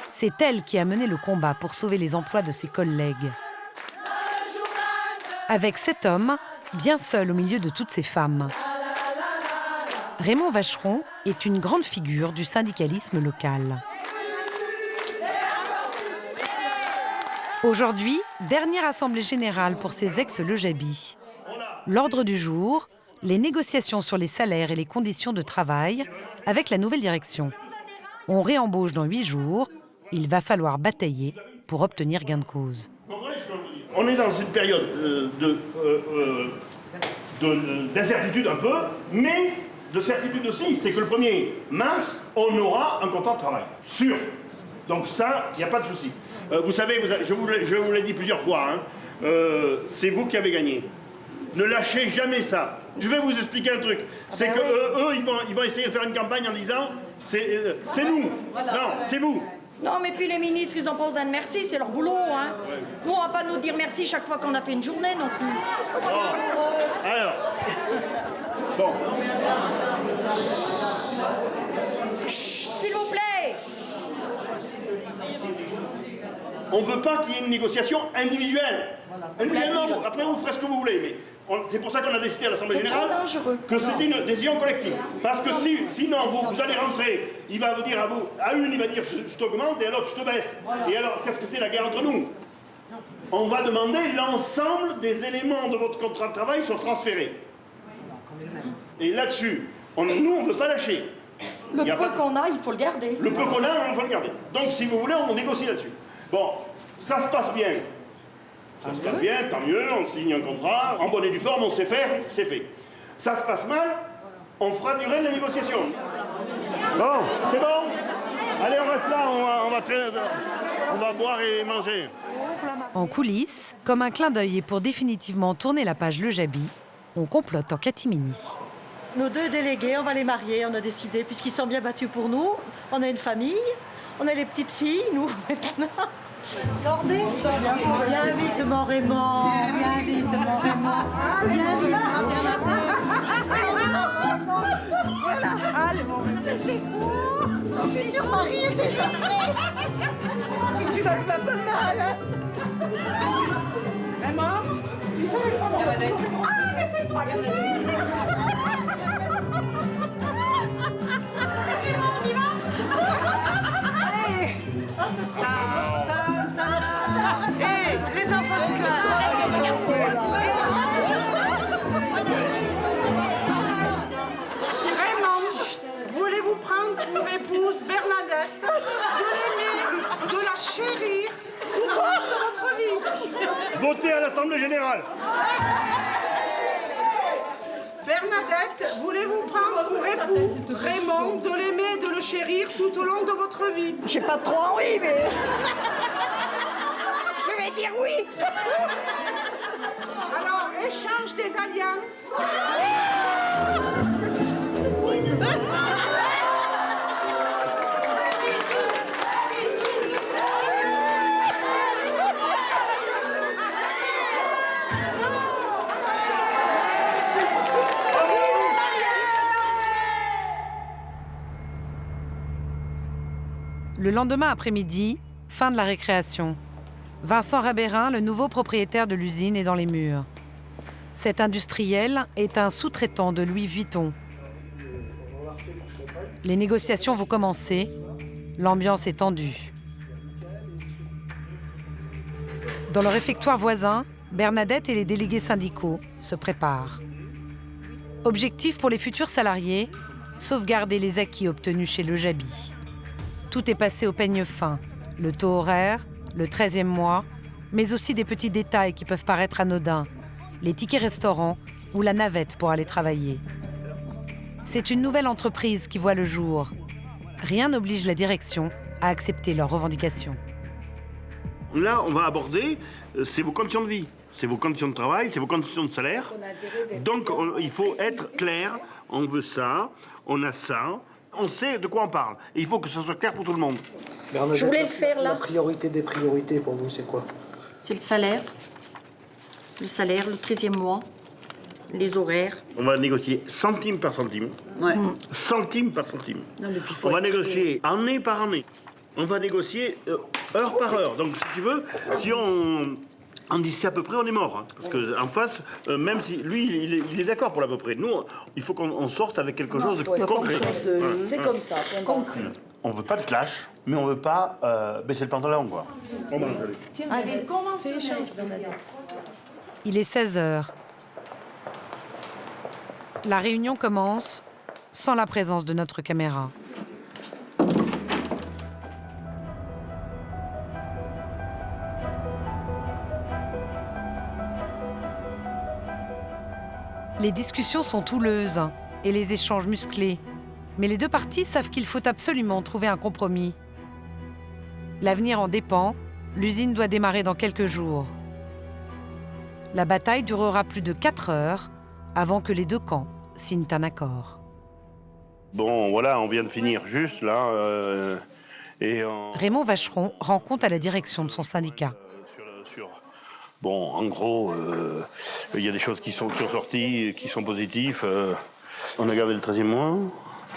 C'est elle qui a mené le combat pour sauver les emplois de ses collègues. Avec cet homme, bien seul au milieu de toutes ces femmes. Raymond Vacheron est une grande figure du syndicalisme local. Aujourd'hui, dernière assemblée générale pour ces ex-Lejabi. L'ordre du jour, les négociations sur les salaires et les conditions de travail avec la nouvelle direction. On réembauche dans 8 jours. Il va falloir batailler pour obtenir gain de cause. On est dans une période d'incertitude un peu, mais de certitude aussi. C'est que le 1er mars, on aura un contrat de travail. Sûr. Donc ça, il n'y a pas de souci. Vous savez, je vous l'ai dit plusieurs fois, hein, c'est vous qui avez gagné. Ne lâchez jamais ça. Je vais vous expliquer un truc. C'est que eux, ils vont essayer de faire une campagne en disant c'est nous. Non, c'est vous. Non, mais puis les ministres, ils ont pas besoin de merci, c'est leur boulot, hein. Nous, on va pas nous dire merci chaque fois qu'on a fait une journée non plus. Bon. Alors. Bon. Chut, s'il vous plaît. On ne veut pas qu'il y ait une négociation individuelle. Individuellement, après vous ferez ce que vous voulez, mais c'est pour ça qu'on a décidé à l'Assemblée Générale que c'était une décision collective. Parce que sinon, vous allez rentrer, il va vous dire à une, il va dire je t'augmente et à l'autre je te baisse. Et alors, qu'est-ce que c'est la guerre entre nous? On va demander l'ensemble des éléments de votre contrat de travail soient transférés. Et là-dessus, nous, on ne veut pas lâcher. Le peu qu'on a, il faut le garder. Le peu qu'on a, on va le garder. Donc, si vous voulez, on négocie là-dessus. Bon, ça se passe bien. Ça se passe bien, tant mieux, on signe un contrat, en bonne et due forme, on sait faire, c'est fait. Ça se passe mal, on fera durer la négociation. Bon, c'est bon? Allez, on reste là, on va boire et manger. En coulisses, comme un clin d'œil et pour définitivement tourner la page Lejabi, on complote en catimini. Nos 2 délégués, on va les marier, on a décidé, puisqu'ils sont bien battus pour nous. On a une famille, on a les petites filles, nous, maintenant. Regardez, viens vite, mon Raymond, viens vite, mon Raymond, viens vite, voilà, allez, bon, c'est beau, ton futur mari est déjà prêt. Ça te va pas mal, hein? Raymond, tu sais comment on va dire? Ah, mais c'est toi, on y va? Allez, oh, c'est trop hey, les enfants du cœur. Raymond, voulez-vous prendre pour épouse Bernadette, de l'aimer, de la chérir tout au long de votre vie? Votez à l'Assemblée Générale. Bernadette, voulez-vous prendre pour époux Raymond, de l'aimer, de le chérir tout au long de votre vie? J'ai pas trop envie, mais... Je vais dire oui. Alors, échange des alliances. Le lendemain après-midi, fin de la récréation. Vincent Rabérin, le nouveau propriétaire de l'usine, est dans les murs. Cet industriel est un sous-traitant de Louis Vuitton. Les négociations vont commencer. L'ambiance est tendue. Dans le réfectoire voisin, Bernadette et les délégués syndicaux se préparent. Objectif pour les futurs salariés, sauvegarder les acquis obtenus chez Lejabi. Tout est passé au peigne fin, le taux horaire, le 13e mois, mais aussi des petits détails qui peuvent paraître anodins, les tickets restaurants ou la navette pour aller travailler. C'est une nouvelle entreprise qui voit le jour. Rien n'oblige la direction à accepter leurs revendications. Là, on va aborder, c'est vos conditions de vie, c'est vos conditions de travail, c'est vos conditions de salaire. Donc, il faut être clair, on veut ça, on a ça, On sait de quoi on parle. Et il faut que ce soit clair pour tout le monde. Bernadette, Je voulais le faire, là. La priorité des priorités pour vous, c'est quoi? C'est le salaire, le 13e mois, les horaires. On va négocier centime par centime. Ouais. Centime par centime. Non, mais puis, faut On va être- négocier année par année. On va négocier heure par heure. Donc, si tu veux, si on dit c'est à peu près, on est mort. Hein. Parce qu'en face, même si lui, il est d'accord pour l'à peu près. Nous, il faut qu'on sorte avec quelque chose de concret. C'est comme ça, concret. On veut pas de clash, mais on veut pas baisser le pantalon, quoi. On va Allez, fais échange, Bernadette. Il est 16h. La réunion commence sans la présence de notre caméra. Les discussions sont houleuses et les échanges musclés. Mais les deux parties savent qu'il faut absolument trouver un compromis. L'avenir en dépend, l'usine doit démarrer dans quelques jours. La bataille durera plus de 4 heures avant que les deux camps signent un accord. Bon, voilà, on vient de finir juste là. Raymond Vacheron rend compte à la direction de son syndicat. Bon, en gros, il y a des choses qui sont sorties, qui sont positives. On a gardé le 13e mois.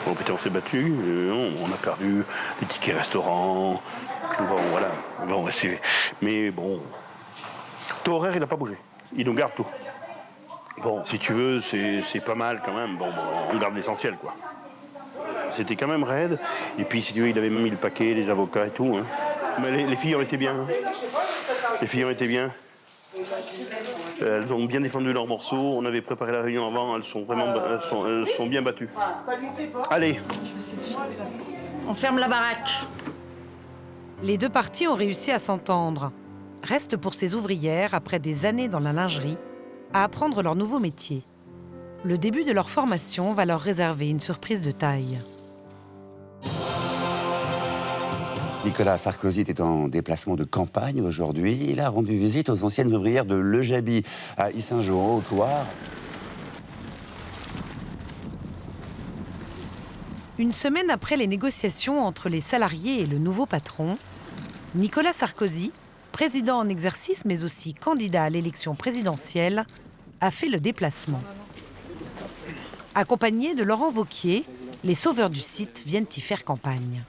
Bon, putain, on s'est battu. On a perdu les tickets restaurants. Bon, voilà. Bon, mais bon, le taux horaire, il n'a pas bougé. Il nous garde tout. Bon, si tu veux, c'est pas mal quand même. Bon, on garde l'essentiel, quoi. C'était quand même raide. Et puis, si tu veux, il avait même mis le paquet, les avocats et tout. Hein. Mais les filles ont été bien. Hein. Les filles ont été bien. Elles ont bien défendu leurs morceaux. On avait préparé la réunion avant. Elles sont bien battues. Allez. On ferme la baraque. Les deux parties ont réussi à s'entendre. Reste pour ces ouvrières, après des années dans la lingerie, à apprendre leur nouveau métier. Le début de leur formation va leur réserver une surprise de taille. Nicolas Sarkozy était en déplacement de campagne aujourd'hui. Il a rendu visite aux anciennes ouvrières de Le Jaby, à Yssingeaux, en Haute-Loire. Une semaine après les négociations entre les salariés et le nouveau patron, Nicolas Sarkozy, président en exercice mais aussi candidat à l'élection présidentielle, a fait le déplacement. Accompagné de Laurent Wauquiez, les sauveurs du site viennent y faire campagne.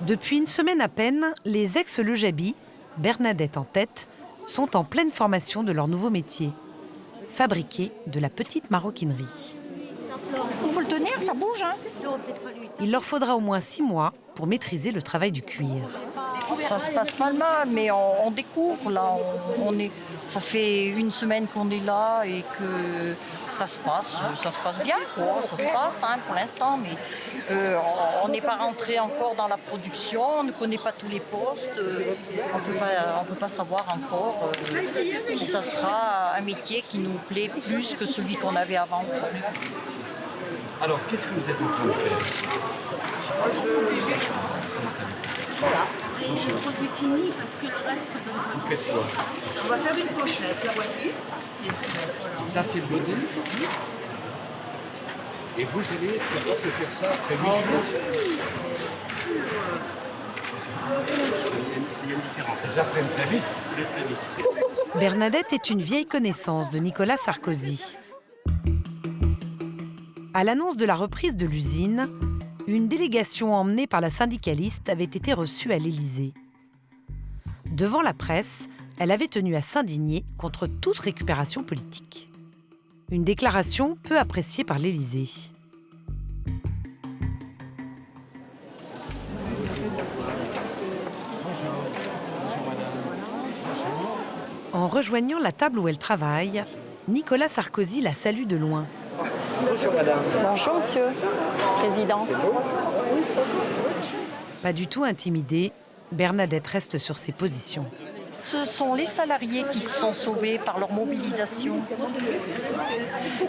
Depuis une semaine à peine, les ex-Le Jaby, Bernadette en tête, sont en pleine formation de leur nouveau métier, fabriquer de la petite maroquinerie. Il faut le tenir, ça bouge. Hein. Il leur faudra au moins 6 mois pour maîtriser le travail du cuir. Ça se passe pas mal, mais on découvre là. Ça fait une semaine qu'on est là et que ça se passe bien, quoi. Ça se passe pour l'instant, mais on n'est pas rentré encore dans la production, on ne connaît pas tous les postes, on peut pas savoir encore si ça sera un métier qui nous plaît plus que celui qu'on avait avant. Alors, qu'est-ce que vous êtes en train de faire? Voilà. Le produit fini parce que le reste se donne. Vous faites quoi? On va faire une pochette, la voici. Ça, c'est le body. Et vous allez être capable de faire ça après 8 jours? Il y a une différence. Les apprennent très vite. Bernadette est une vieille connaissance de Nicolas Sarkozy. À l'annonce de la reprise de l'usine, une délégation emmenée par la syndicaliste avait été reçue à l'Élysée. Devant la presse, elle avait tenu à s'indigner contre toute récupération politique. Une déclaration peu appréciée par l'Élysée. En rejoignant la table où elle travaille, Nicolas Sarkozy la salue de loin. Bonjour madame. Bonjour monsieur, président. Pas du tout intimidée, Bernadette reste sur ses positions. Ce sont les salariés qui se sont sauvés par leur mobilisation.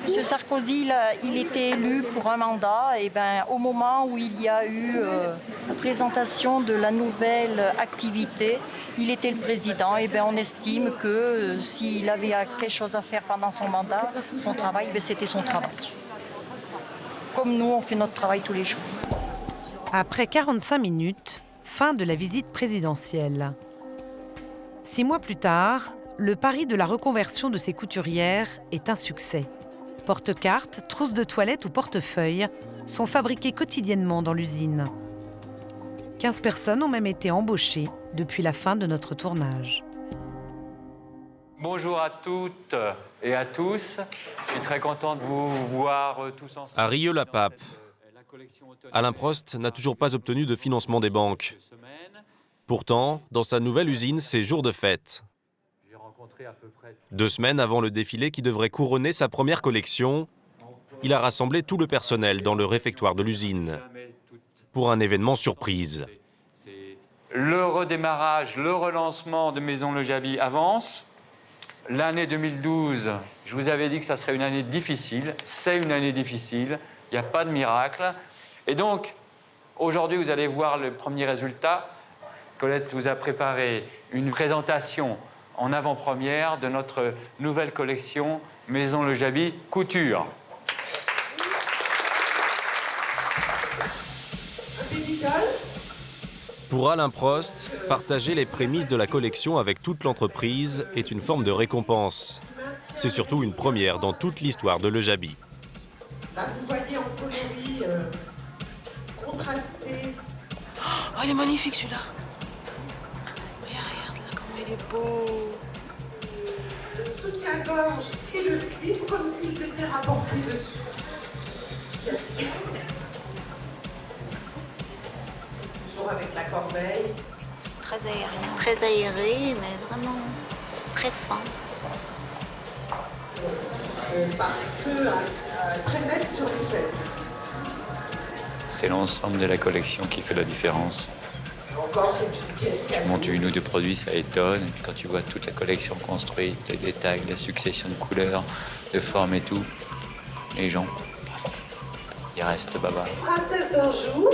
M. Sarkozy, il était élu pour un mandat et au moment où il y a eu la présentation de la nouvelle activité, il était le président et on estime que s'il avait quelque chose à faire pendant son mandat, son travail, c'était son travail. comme nous, on fait notre travail tous les jours. Après 45 minutes, fin de la visite présidentielle. 6 mois plus tard, le pari de la reconversion de ces couturières est un succès. Porte-cartes, trousses de toilette ou portefeuilles sont fabriqués quotidiennement dans l'usine. 15 personnes ont même été embauchées depuis la fin de notre tournage. Bonjour à toutes et à tous. Je suis très content de vous voir tous ensemble. À Rieux-la-Pape, Alain Prost n'a toujours pas obtenu de financement des banques. Pourtant, dans sa nouvelle usine, c'est jour de fête. 2 semaines avant le défilé qui devrait couronner sa première collection, il a rassemblé tout le personnel dans le réfectoire de l'usine pour un événement surprise. Le redémarrage, le relancement de Maison Le Jaby avance. L'année 2012, je vous avais dit que ça serait une année difficile. C'est une année difficile, il n'y a pas de miracle. Et donc, aujourd'hui, vous allez voir le premier résultat. Colette vous a préparé une présentation en avant-première de notre nouvelle collection Maison Le Jaby Couture. Pour Alain Prost, partager les prémices de la collection avec toute l'entreprise est une forme de récompense. C'est surtout une première dans toute l'histoire de Le Jaby. Là, vous voyez en coloris contrasté. Oh, il est magnifique celui-là. Regarde là, comment il est beau. Le soutien-gorge et le slip comme s'ils étaient rabordés dessus. Bien sûr. Toujours avec la corbeille. C'est très aérien. Très aéré, mais vraiment très fin. Parce que très net sur les fesses. C'est l'ensemble de la collection qui fait la différence. Encore, c'est une pièce. Tu montes une ou deux produits, ça étonne. Et puis quand tu vois toute la collection construite, les détails, la succession de couleurs, de formes et tout, les gens, ils restent baba. Princesse d'Anjou,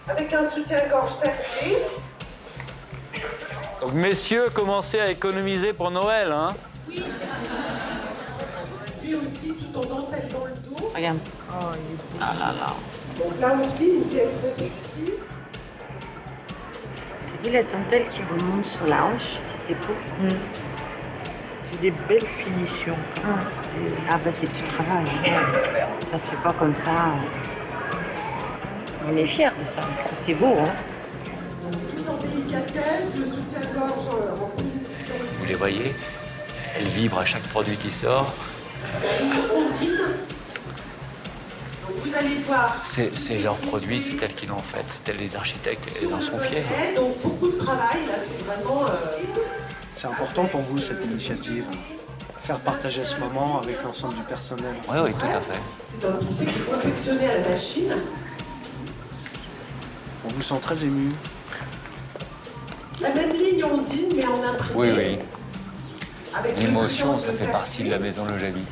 avec un soutien-gorge cerclé. Donc messieurs, commencez à économiser pour Noël, hein? Oui. Lui aussi, tout en dentelle dans le dos. Regarde. Oh, il est beau. Ah là là. Donc là aussi, une pièce très sexy. T'as vu la dentelle qui remonte sur la hanche, c'est beau. C'est des belles finitions. Ah bah c'est du travail. Ça se fait pas comme ça. On est fiers de ça, parce que c'est beau. Hein. Tout en délicatesse, le soutien-gorge en Vous les voyez? Elles vibrent à chaque produit qui sort. Vous allez voir. C'est leurs produits, c'est elles qui l'ont fait. C'est elles les architectes, elles en sont fiers. Donc beaucoup de travail, là, c'est vraiment... C'est important pour vous, cette initiative? Faire partager ce moment avec l'ensemble du personnel? Oui, tout à fait. C'est un lycée qui est confectionné à la machine. On vous sent très ému. La même ligne ondine, mais en imprimé. Oui. Avec l'émotion, ça fait partie de la Maison Le Jaby.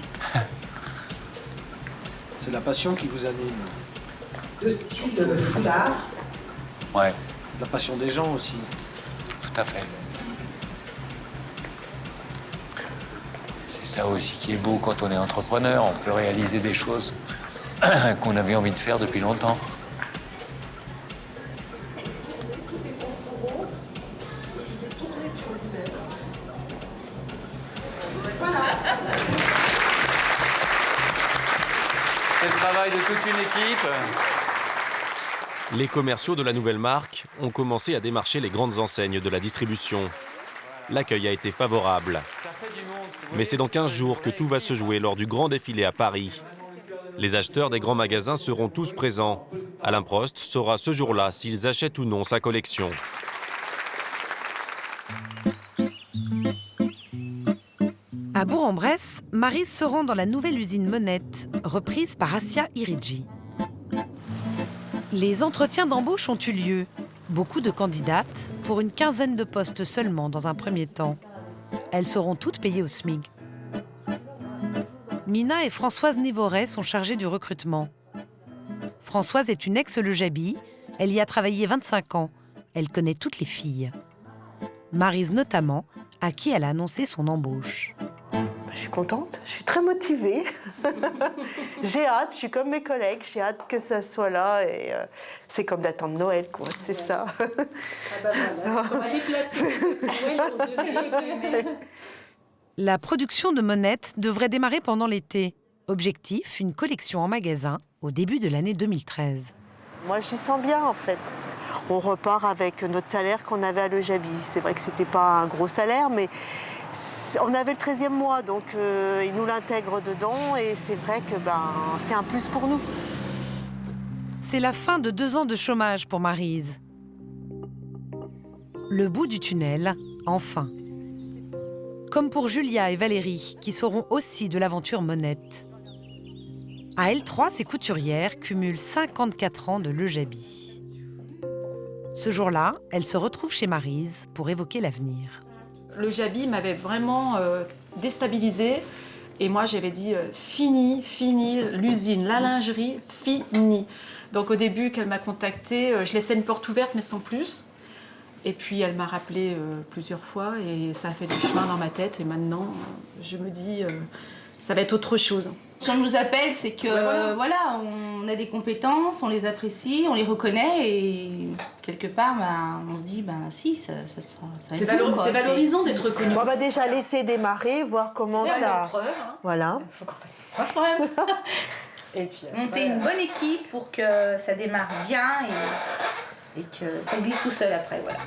C'est la passion qui vous anime. De style de foulard. Ouais. La passion des gens aussi. Tout à fait. C'est ça aussi qui est beau quand on est entrepreneur. On peut réaliser des choses qu'on avait envie de faire depuis longtemps. C'est le travail de toute une équipe. Les commerciaux de la nouvelle marque ont commencé à démarcher les grandes enseignes de la distribution. L'accueil a été favorable. Mais c'est dans 15 jours que tout va se jouer lors du grand défilé à Paris. Les acheteurs des grands magasins seront tous présents. Alain Prost saura ce jour-là s'ils achètent ou non sa collection. À Bourg-en-Bresse, Maryse se rend dans la nouvelle usine Monette, reprise par Assia Irigi. Les entretiens d'embauche ont eu lieu. Beaucoup de candidates, pour une quinzaine de postes seulement dans un premier temps. Elles seront toutes payées au SMIC. Mina et Françoise Nivoret sont chargées du recrutement. Françoise est une ex-Le Jaby. Elle y a travaillé 25 ans. Elle connaît toutes les filles. Maryse notamment, à qui elle a annoncé son embauche. Je suis contente, je suis très motivée. J'ai hâte, je suis comme mes collègues, j'ai hâte que ça soit là. Et c'est comme d'attendre Noël, quoi, c'est ça. On va déplacer. La production de Monette devrait démarrer pendant l'été. Objectif, une collection en magasin au début de l'année 2013. Moi, j'y sens bien, en fait. On repart avec notre salaire qu'on avait à Le Jabi. C'est vrai que c'était pas un gros salaire, mais on avait le 13e mois, donc ils nous l'intègrent dedans et c'est vrai que c'est un plus pour nous. C'est la fin de 2 ans de chômage pour Maryse. Le bout du tunnel, enfin. Comme pour Julia et Valérie, qui sauront aussi de l'aventure Monette. À L3, ces couturières cumulent 54 ans de Le Jabi. Ce jour-là, elles se retrouvent chez Maryse pour évoquer l'avenir. Le Jabi m'avait vraiment déstabilisée. Et moi, j'avais dit fini, l'usine, la lingerie, fini. Donc au début, qu'elle m'a contactée, je laissais une porte ouverte, mais sans plus. Et puis elle m'a rappelé plusieurs fois et ça a fait du chemin dans ma tête. Et maintenant, je me dis, ça va être autre chose. Si on nous appelle, c'est que voilà, on a des compétences, on les apprécie, on les reconnaît et quelque part, on se dit, si, ça sera. C'est valorisant d'être reconnu. On va déjà laisser démarrer, voir comment ça. Preuve, hein. Voilà. Il faut qu'on fasse preuve quand même. Et puis monter une bonne équipe pour que ça démarre bien et que ça glisse tout seul après, voilà.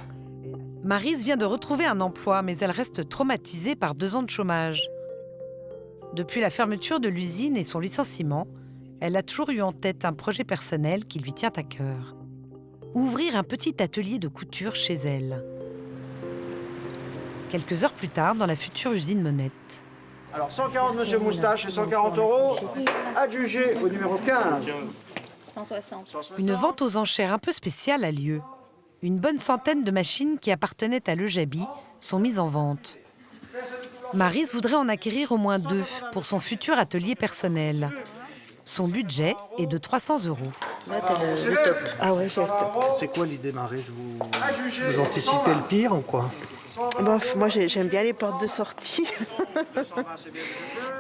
Maryse vient de retrouver un emploi, mais elle reste traumatisée par 2 ans de chômage. Depuis la fermeture de l'usine et son licenciement, elle a toujours eu en tête un projet personnel qui lui tient à cœur. Ouvrir un petit atelier de couture chez elle. Quelques heures plus tard, dans la future usine Monette. Alors 140 Monsieur Moustache et 140 €, adjugé au numéro 15. 160. Une vente aux enchères un peu spéciale a lieu. Une bonne centaine de machines qui appartenaient à Le Jabi sont mises en vente. Maryse voudrait en acquérir au moins 2 pour son futur atelier personnel. Son budget est de 300 €. Là, t'as le top. Ah ouais, j'ai le top. C'est quoi l'idée, Maryse? Vous anticipez le pire ou quoi? Moi, j'aime bien les portes de sortie.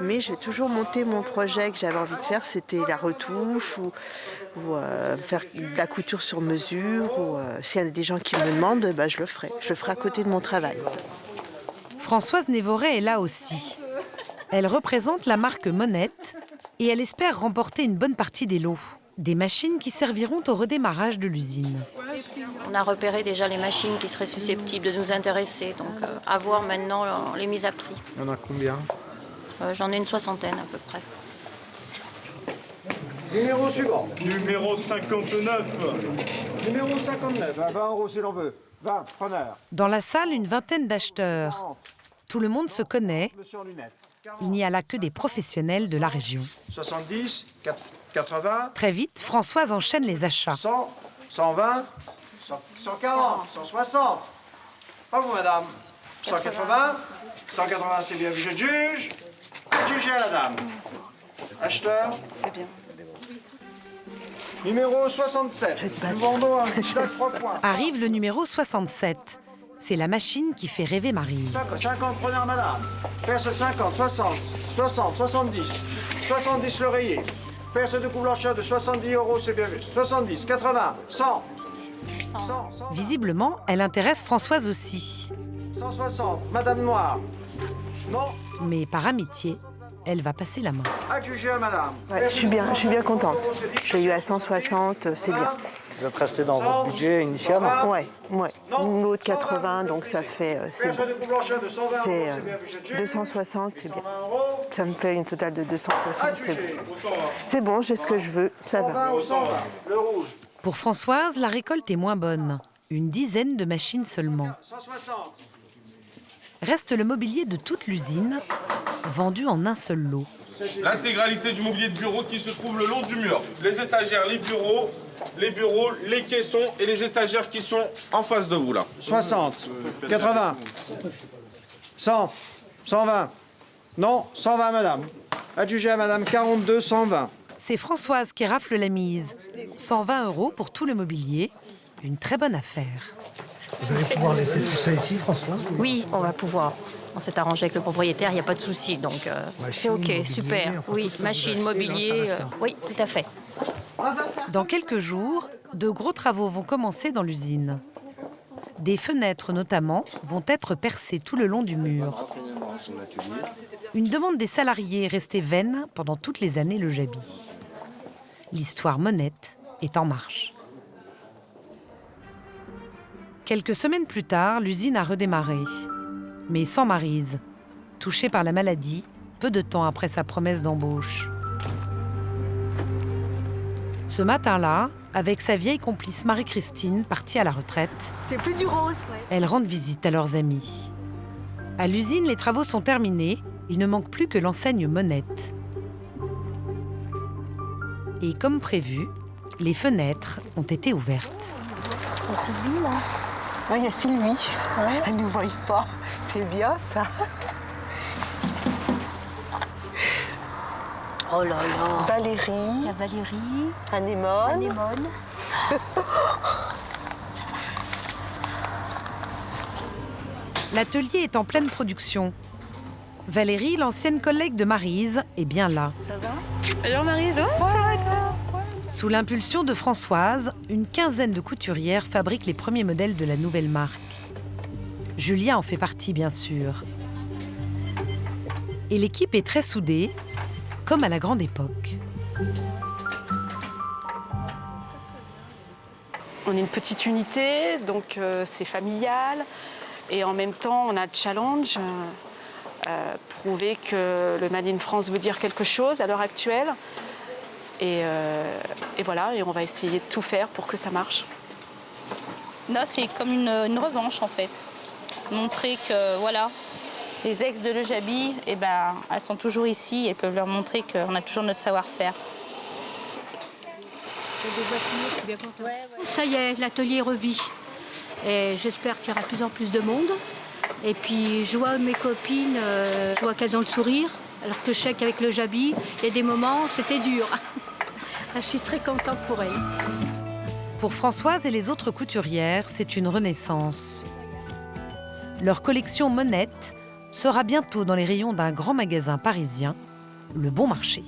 Mais j'ai toujours monté mon projet que j'avais envie de faire. C'était la retouche ou faire de la couture sur mesure. Ou s'il y a des gens qui me demandent, je le ferai. Je le ferai à côté de mon travail. Françoise Névoret est là aussi. Elle représente la marque Monette et elle espère remporter une bonne partie des lots. Des machines qui serviront au redémarrage de l'usine. On a repéré déjà les machines qui seraient susceptibles de nous intéresser, donc à voir maintenant les mises à prix. Il y en a combien? J'en ai une 60aine à peu près. Numéro suivant. Numéro 59. Numéro 59, à 20 € si l'on veut. 20, preneur. Dans la salle, une vingtaine d'acheteurs. Tout le monde se connaît. Monsieur en lunettes. Il n'y a là que des professionnels de la région. 70, 80. Très vite, Françoise enchaîne les achats. 100, 120, 140, 160. Pas vous, madame. 180. 180, c'est bien vu, je juge. Jugez à la dame. Acheteur. C'est bien. Numéro 67. Nous vendons un sac 3 points. Arrive le numéro 67. C'est la machine qui fait rêver Maryse. 50 preneurs, madame. Perce 50, 60, 60, 70. 70 le rayé. Perce de couvre-blancheur de 70 €, c'est bien vu. 70, 80, 100. 100, Visiblement, elle intéresse Françoise aussi. 160, madame Noire. Non. Mais par amitié, elle va passer la main. Adjugé à madame. Ouais, je suis bien contente. Je l'ai eu à 160, c'est bien. Vous êtes resté dans votre budget initialement? Ouais. Une autre 80, donc ça fait... c'est bon. C'est 260, c'est bien. Ça me fait une totale de 260, c'est bon. C'est bon, j'ai ce que je veux, ça va. Le rouge. Pour Françoise, la récolte est moins bonne. Une dizaine de machines seulement. 160. Reste le mobilier de toute l'usine, vendu en un seul lot. L'intégralité du mobilier de bureau qui se trouve le long du mur. Les étagères, les bureaux, les caissons et les étagères qui sont en face de vous là. 60, 80, 100, 120. Non, 120 madame. Adjugé à madame 42, 120. C'est Françoise qui rafle la mise. 120 € pour tout le mobilier. Une très bonne affaire. Vous allez pouvoir laisser tout ça ici, François? Oui, on va pouvoir. On s'est arrangé avec le propriétaire, il n'y a pas de souci, donc c'est OK, super. Oui, machine, mobilier, oui, tout à fait. Dans quelques jours, de gros travaux vont commencer dans l'usine. Des fenêtres notamment vont être percées tout le long du mur. Une demande des salariés est restée vaine pendant toutes les années Le Jabi. L'histoire Monette est en marche. Quelques semaines plus tard, l'usine a redémarré. Mais sans Maryse, touchée par la maladie, peu de temps après sa promesse d'embauche. Ce matin-là, avec sa vieille complice Marie-Christine, partie à la retraite, C'est plus du rose. elles rendent visite à leurs amis. À l'usine, les travaux sont terminés. Il ne manque plus que l'enseigne Monette. Et comme prévu, les fenêtres ont été ouvertes. Sylvie, là. Oui, il y a Sylvie. Elle ne nous voit pas. C'est bien, ça. Oh là là. Valérie. La Valérie. Anémone. Anémone. L'atelier est en pleine production. Valérie, l'ancienne collègue de Maryse, est bien là. Ça va? Bonjour Maryse, ça va et toi? Sous l'impulsion de Françoise, une quinzaine de couturières fabriquent les premiers modèles de la nouvelle marque. Julia en fait partie, bien sûr. Et l'équipe est très soudée, comme à la grande époque. On est une petite unité, donc c'est familial. Et en même temps, on a le challenge, prouver que le Made in France veut dire quelque chose à l'heure actuelle. Et voilà, et on va essayer de tout faire pour que ça marche. Non, c'est comme une revanche en fait. Montrer que voilà, les ex de Le Jabi, eh ben, elles sont toujours ici et peuvent leur montrer qu'on a toujours notre savoir-faire. Ça y est, l'atelier revit. Et j'espère qu'il y aura de plus en plus de monde. Et puis je vois mes copines, je vois qu'elles ont le sourire. Alors que je sais qu'avec Le Jabi, il y a des moments, c'était dur. Je suis très contente pour elles. Pour Françoise et les autres couturières, c'est une renaissance. Leur collection Monette sera bientôt dans les rayons d'un grand magasin parisien, Le Bon Marché.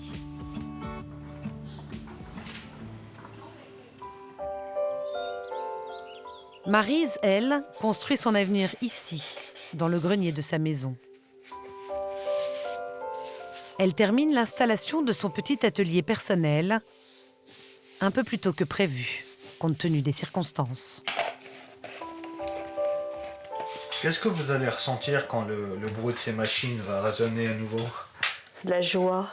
Maryse, elle, construit son avenir ici, dans le grenier de sa maison. Elle termine l'installation de son petit atelier personnel un peu plus tôt que prévu, compte tenu des circonstances. Qu'est-ce que vous allez ressentir quand le bruit de ces machines va résonner à nouveau? De la joie.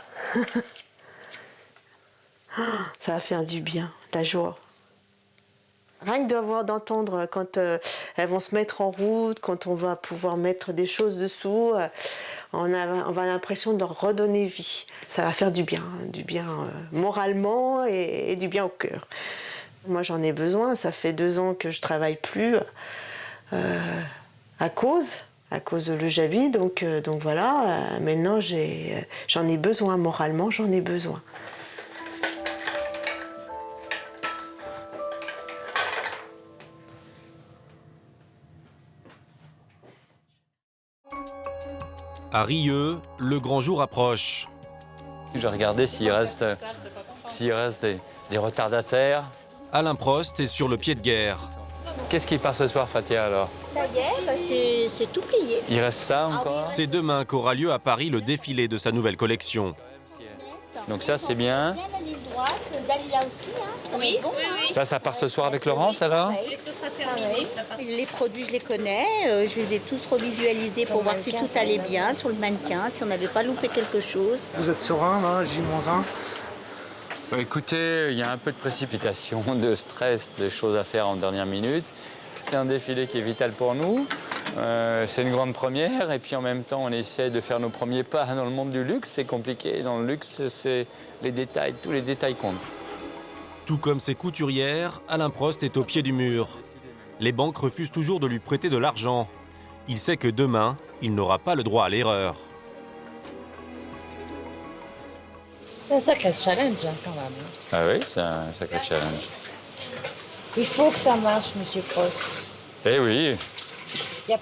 Ça va faire du bien, de la joie. Rien que d'entendre quand elles vont se mettre en route, quand on va pouvoir mettre des choses dessous, on a l'impression de leur redonner vie. Ça va faire du bien moralement et du bien au cœur. Moi j'en ai besoin, ça fait 2 ans que je travaille plus à cause de Le Jabi, donc voilà, maintenant j'en ai besoin moralement, j'en ai besoin. À Rieux, le grand jour approche. Je regardais s'il reste des retardataires. Alain Prost est sur le pied de guerre. Qu'est-ce qui part ce soir, Fatia, alors? Ça y est, c'est tout plié. Il reste ça encore? C'est demain qu'aura lieu à Paris le défilé de sa nouvelle collection. Donc ça, c'est bien. Bien la ligne droite, Dalila aussi, hein. Oui, bon, Ça part ce soir avec Laurence, alors? Oui, ce sera terminé. Les produits, je les connais. Je les ai tous revisualisés pour voir si tout allait bien sur le mannequin, si on n'avait pas loupé quelque chose. Vous êtes serein, là, J-1? Écoutez, il y a un peu de précipitation, de stress, de choses à faire en dernière minute. C'est un défilé qui est vital pour nous. C'est une grande première. Et puis en même temps, on essaie de faire nos premiers pas dans le monde du luxe. C'est compliqué. Dans le luxe, c'est les détails. Tous les détails comptent. Tout comme ses couturières, Alain Prost est au pied du mur. Les banques refusent toujours de lui prêter de l'argent. Il sait que demain, il n'aura pas le droit à l'erreur. C'est un sacré challenge, quand même. Ah oui, c'est un sacré challenge. Il faut que ça marche, Monsieur Prost. Eh oui,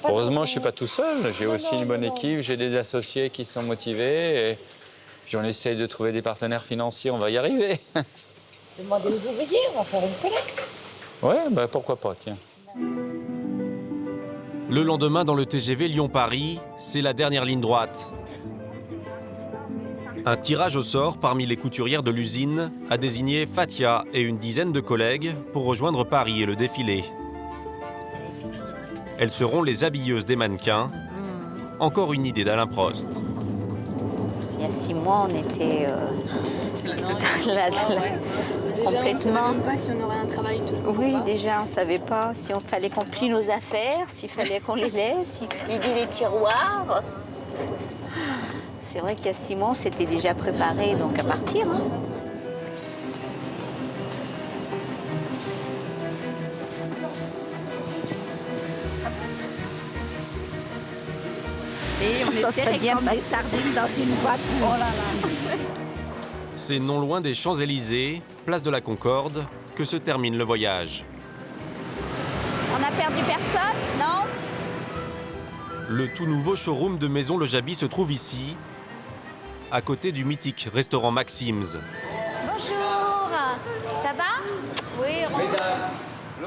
Heureusement, je ne suis pas tout seul. J'ai aussi une bonne équipe, j'ai des associés qui sont motivés. Et puis on essaye de trouver des partenaires financiers, on va y arriver. Demandez aux ouvriers, on va faire une collecte. Ouais, bah pourquoi pas, tiens. Le lendemain, dans le TGV Lyon-Paris, c'est la dernière ligne droite. Un tirage au sort parmi les couturières de l'usine a désigné Fatia et une dizaine de collègues pour rejoindre Paris et le défilé. Elles seront les habilleuses des mannequins. Encore une idée d'Alain Prost. Il y a 6 mois, on était complètement. On ne savait pas si on aurait un travail tout. Oui, déjà, on ne savait pas si on fallait qu'on plie nos affaires, s'il fallait qu'on les laisse, vider les tiroirs. C'est vrai qu'il y a 6 mois, on s'était déjà préparé donc à partir. Hein. Et on essaierait comme des sardines dans une boîte. Oh là là. C'est non loin des Champs-Élysées, place de la Concorde, que se termine le voyage. On n'a perdu personne, non? Le tout nouveau showroom de Maison Le Jaby se trouve ici, à côté du mythique restaurant Maxim's. Bonjour, ça va? Oui,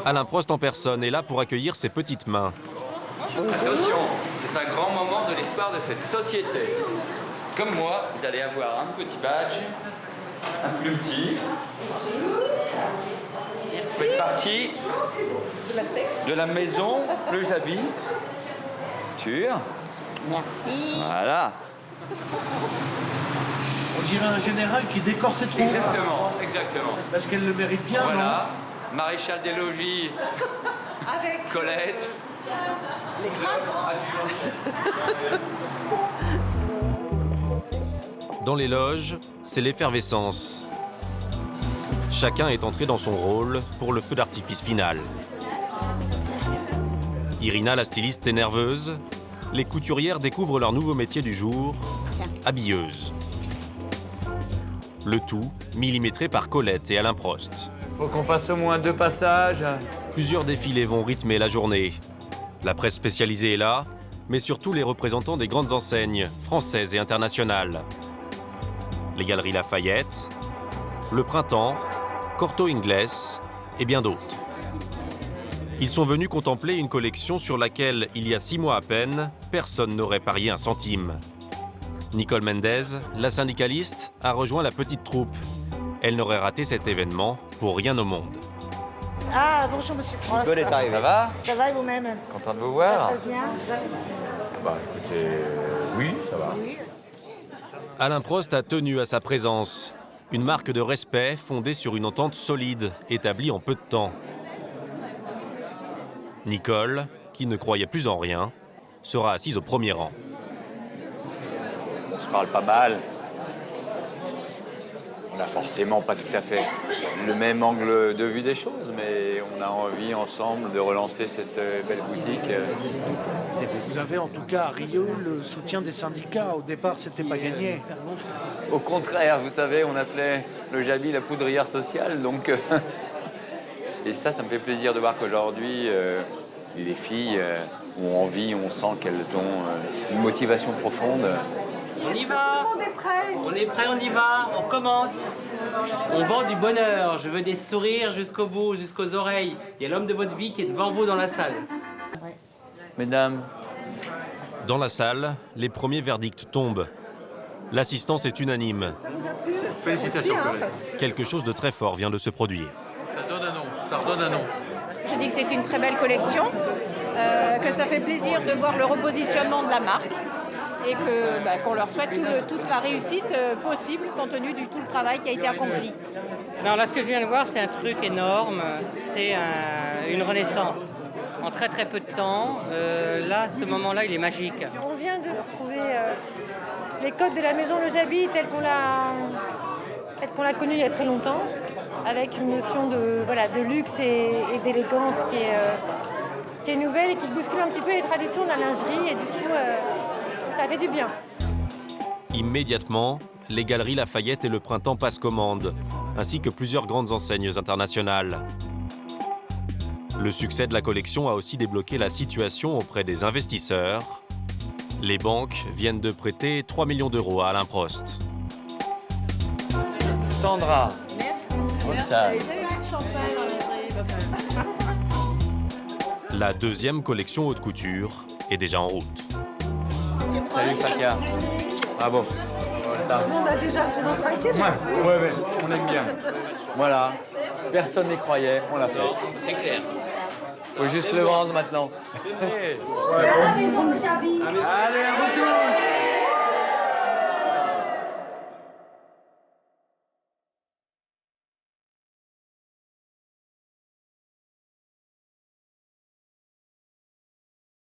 Alain Prost en personne est là pour accueillir ses petites mains. Attention, c'est un grand moment de l'histoire de cette société. Comme moi, vous allez avoir un petit badge, un plus petit. Vous faites partie de la maison Le Jaby. Couture. Merci. Voilà. On dirait un général qui décore ses troupes. Exactement, exactement. Parce qu'elle le mérite bien, voilà. Maréchal des logis, Colette. Dans les loges, c'est l'effervescence. Chacun est entré dans son rôle pour le feu d'artifice final. Irina, la styliste, est nerveuse. Les couturières découvrent leur nouveau métier du jour, habilleuse. Le tout millimétré par Colette et Alain Prost. Faut qu'on fasse au moins 2 passages. Plusieurs défilés vont rythmer la journée. La presse spécialisée est là, mais surtout les représentants des grandes enseignes françaises et internationales. Les Galeries Lafayette, Le Printemps, Corto Inglés et bien d'autres. Ils sont venus contempler une collection sur laquelle, il y a 6 mois à peine, personne n'aurait parié un centime. Nicole Mendez, la syndicaliste, a rejoint la petite troupe. Elle n'aurait raté cet événement pour rien au monde. Ah, bonjour monsieur Prost. Nicole est arrivée. Ça va? Ça va et vous-même? Content de vous voir. Ça se passe bien? Bah écoutez, oui, ça va. Oui. Alain Prost a tenu à sa présence. Une marque de respect fondée sur une entente solide, établie en peu de temps. Nicole, qui ne croyait plus en rien, sera assise au premier rang. On se parle pas mal. On n'a forcément pas tout à fait le même angle de vue des choses, mais on a envie ensemble de relancer cette belle boutique. Vous avez en tout cas à Rio le soutien des syndicats. Au départ, c'était pas gagné. Au contraire, vous savez, on appelait le Jaby la poudrière sociale, donc... Et ça me fait plaisir de voir qu'aujourd'hui, les filles ont envie, on sent qu'elles ont une motivation profonde. On y va! On est prêt, on y va, on commence. On vend du bonheur, je veux des sourires jusqu'au bout, jusqu'aux oreilles. Il y a l'homme de votre vie qui est devant vous dans la salle. Mesdames. Dans la salle, les premiers verdicts tombent. L'assistance est unanime. Félicitations, collègue. Quelque chose de très fort vient de se produire. Ça donne un nom, ça redonne un nom. Je dis que c'est une très belle collection, que ça fait plaisir de voir le repositionnement de la marque et qu'on leur souhaite toute la réussite possible compte tenu de tout le travail qui a été accompli. Non, là, ce que je viens de voir, c'est un truc énorme. C'est une renaissance. En très très peu de temps, là, ce moment-là, il est magique. On vient de retrouver les codes de la maison Le Jaby telle qu'on l'a connue il y a très longtemps, avec une notion de luxe et d'élégance qui est nouvelle et qui bouscule un petit peu les traditions de la lingerie et du coup, ça fait du bien. Immédiatement, les Galeries Lafayette et Le Printemps passent commande, ainsi que plusieurs grandes enseignes internationales. Le succès de la collection a aussi débloqué la situation auprès des investisseurs. Les banques viennent de prêter 3 millions d'euros à Alain Prost. Sandra. Merci. Ça. La deuxième collection haute couture est déjà en route. Salut Fatia. Bravo. On a déjà son autre inquiétude. Ouais, on aime bien. Voilà. Personne n'y croyait, on l'a fait. C'est clair. Faut juste le vendre maintenant. Allez, à vous tous.